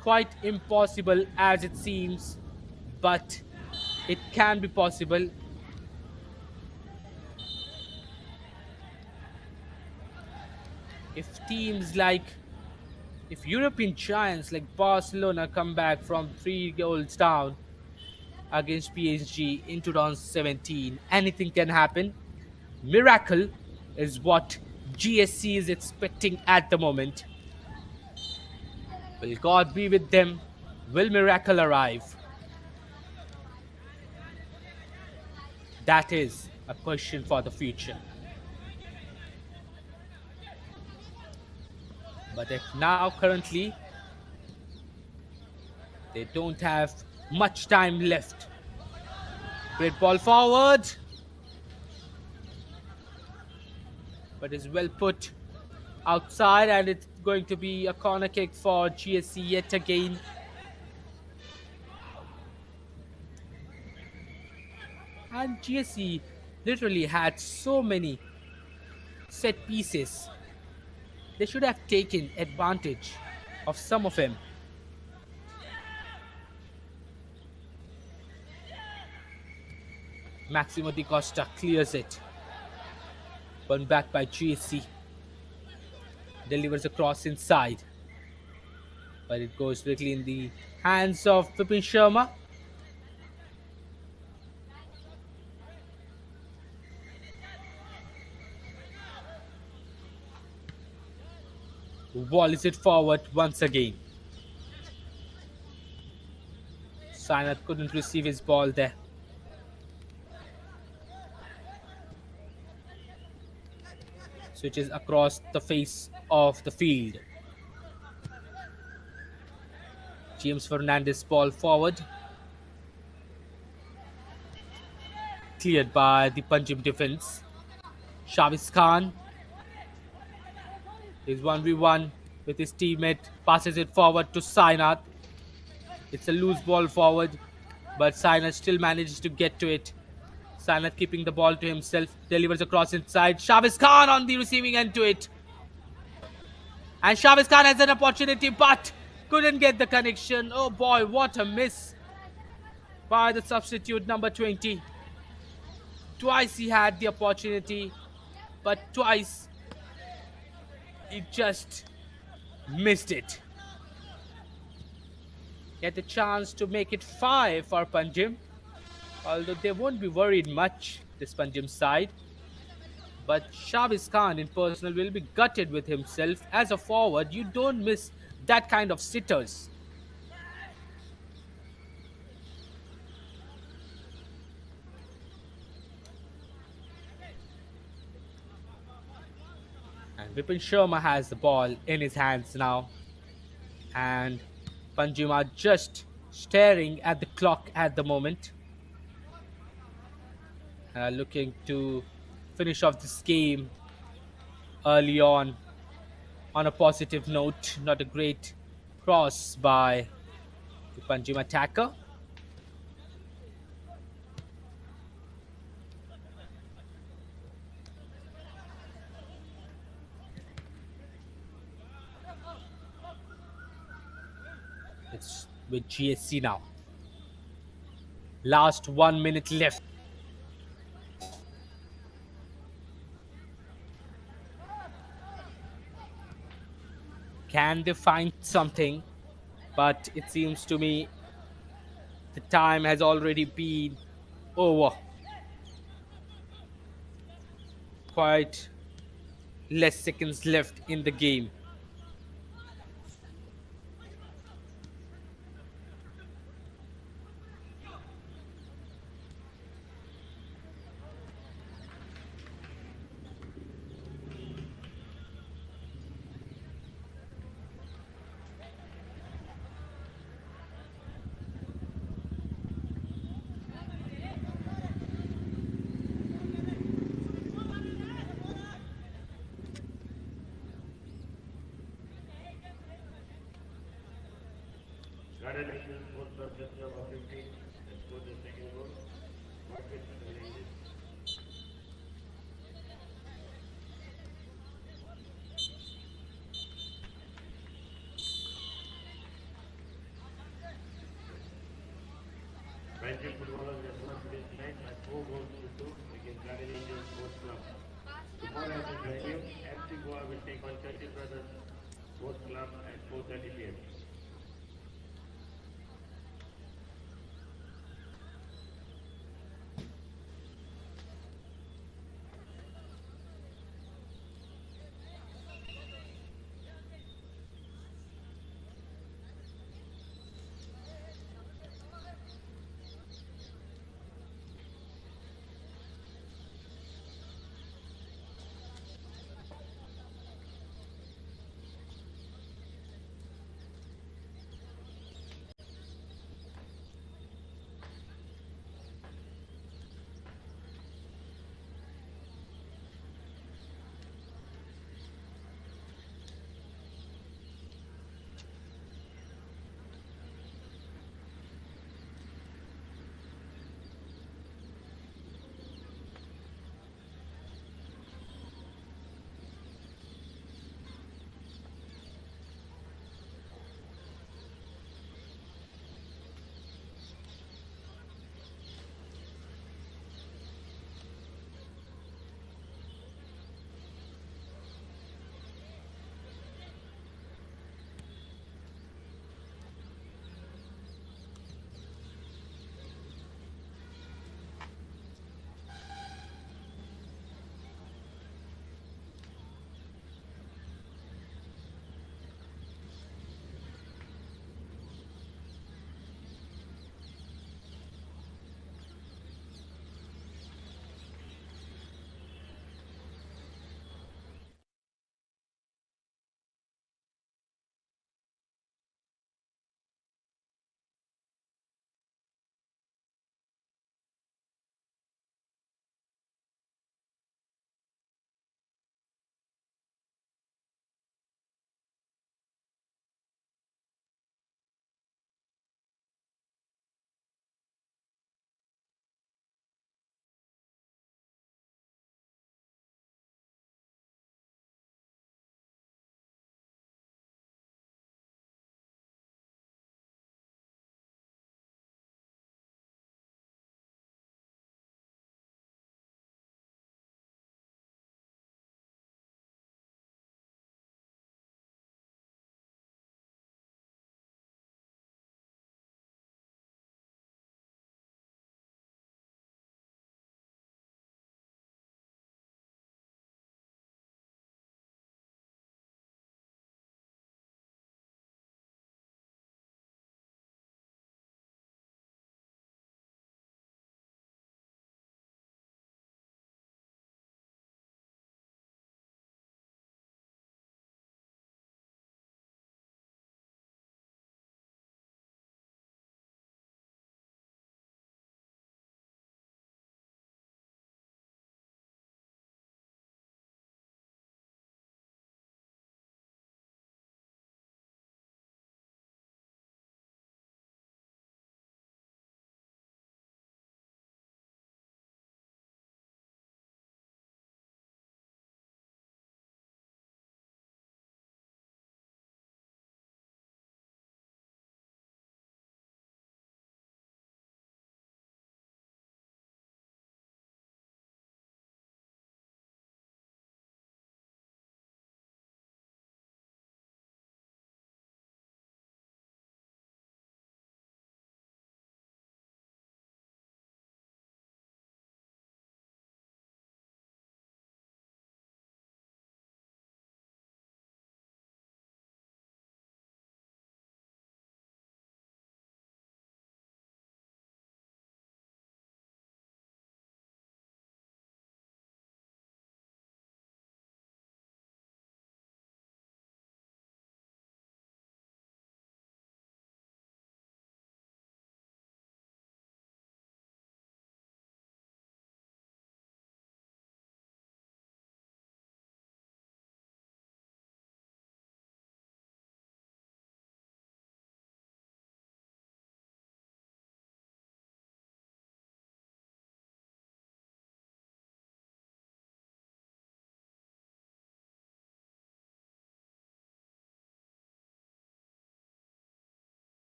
Quite impossible as it seems, but it can be possible. If European giants like Barcelona come back from 3 goals down against PSG in 2017, anything can happen. Miracle is what GSC is expecting at the moment. Will God be with them? Will miracle arrive? That is a question for the future. But now currently they don't have much time left. Great ball forward, but is well put outside, and it's going to be a corner kick for GSC yet again. And GSC literally had so many set pieces. They should have taken advantage of some of them. Maximo Di Costa clears it. Won back by GSC. Delivers a cross inside, but it goes directly in the hands of Vipin Sharma. Volleys it forward once again. Sainath couldn't receive his ball there. Switches across the face of the field. James Fernandez ball forward. Cleared by the Panjim defense. Shaviz Khan is 1v1 with his teammate. Passes it forward to Sainath. It's a loose ball forward, but Sainath still manages to get to it. Sainath keeping the ball to himself. Delivers a cross inside. Shaviz Khan on the receiving end to it. And Shaviz Khan has an opportunity, but couldn't get the connection. Oh boy, what a miss by the substitute number 20. Twice he had the opportunity, but twice he just missed it. Get the chance to make it 5 for Panjim. Although they won't be worried much, this Panjim side. But Shaviz Khan in personal will be gutted with himself. As a forward, you don't miss that kind of sitters. Vipin Sharma has the ball in his hands now, and Panjim are just staring at the clock at the moment, looking to finish off this game early on a positive note. Not a great cross by the Panjim attacker. It's with GSC now. Last 1 minute left. Can they find something? But it seems to me the time has already been over. Quite less seconds left in the game. Garden Angels Sports Club just number 15 has scored the second goal. Market challenges. Panjim footballers have won today's match by 4 goals to 2 against Garden Angels Sports Club. Tomorrow at the venue, FC Goa will take on Churchill Brothers Sports Club at 4:30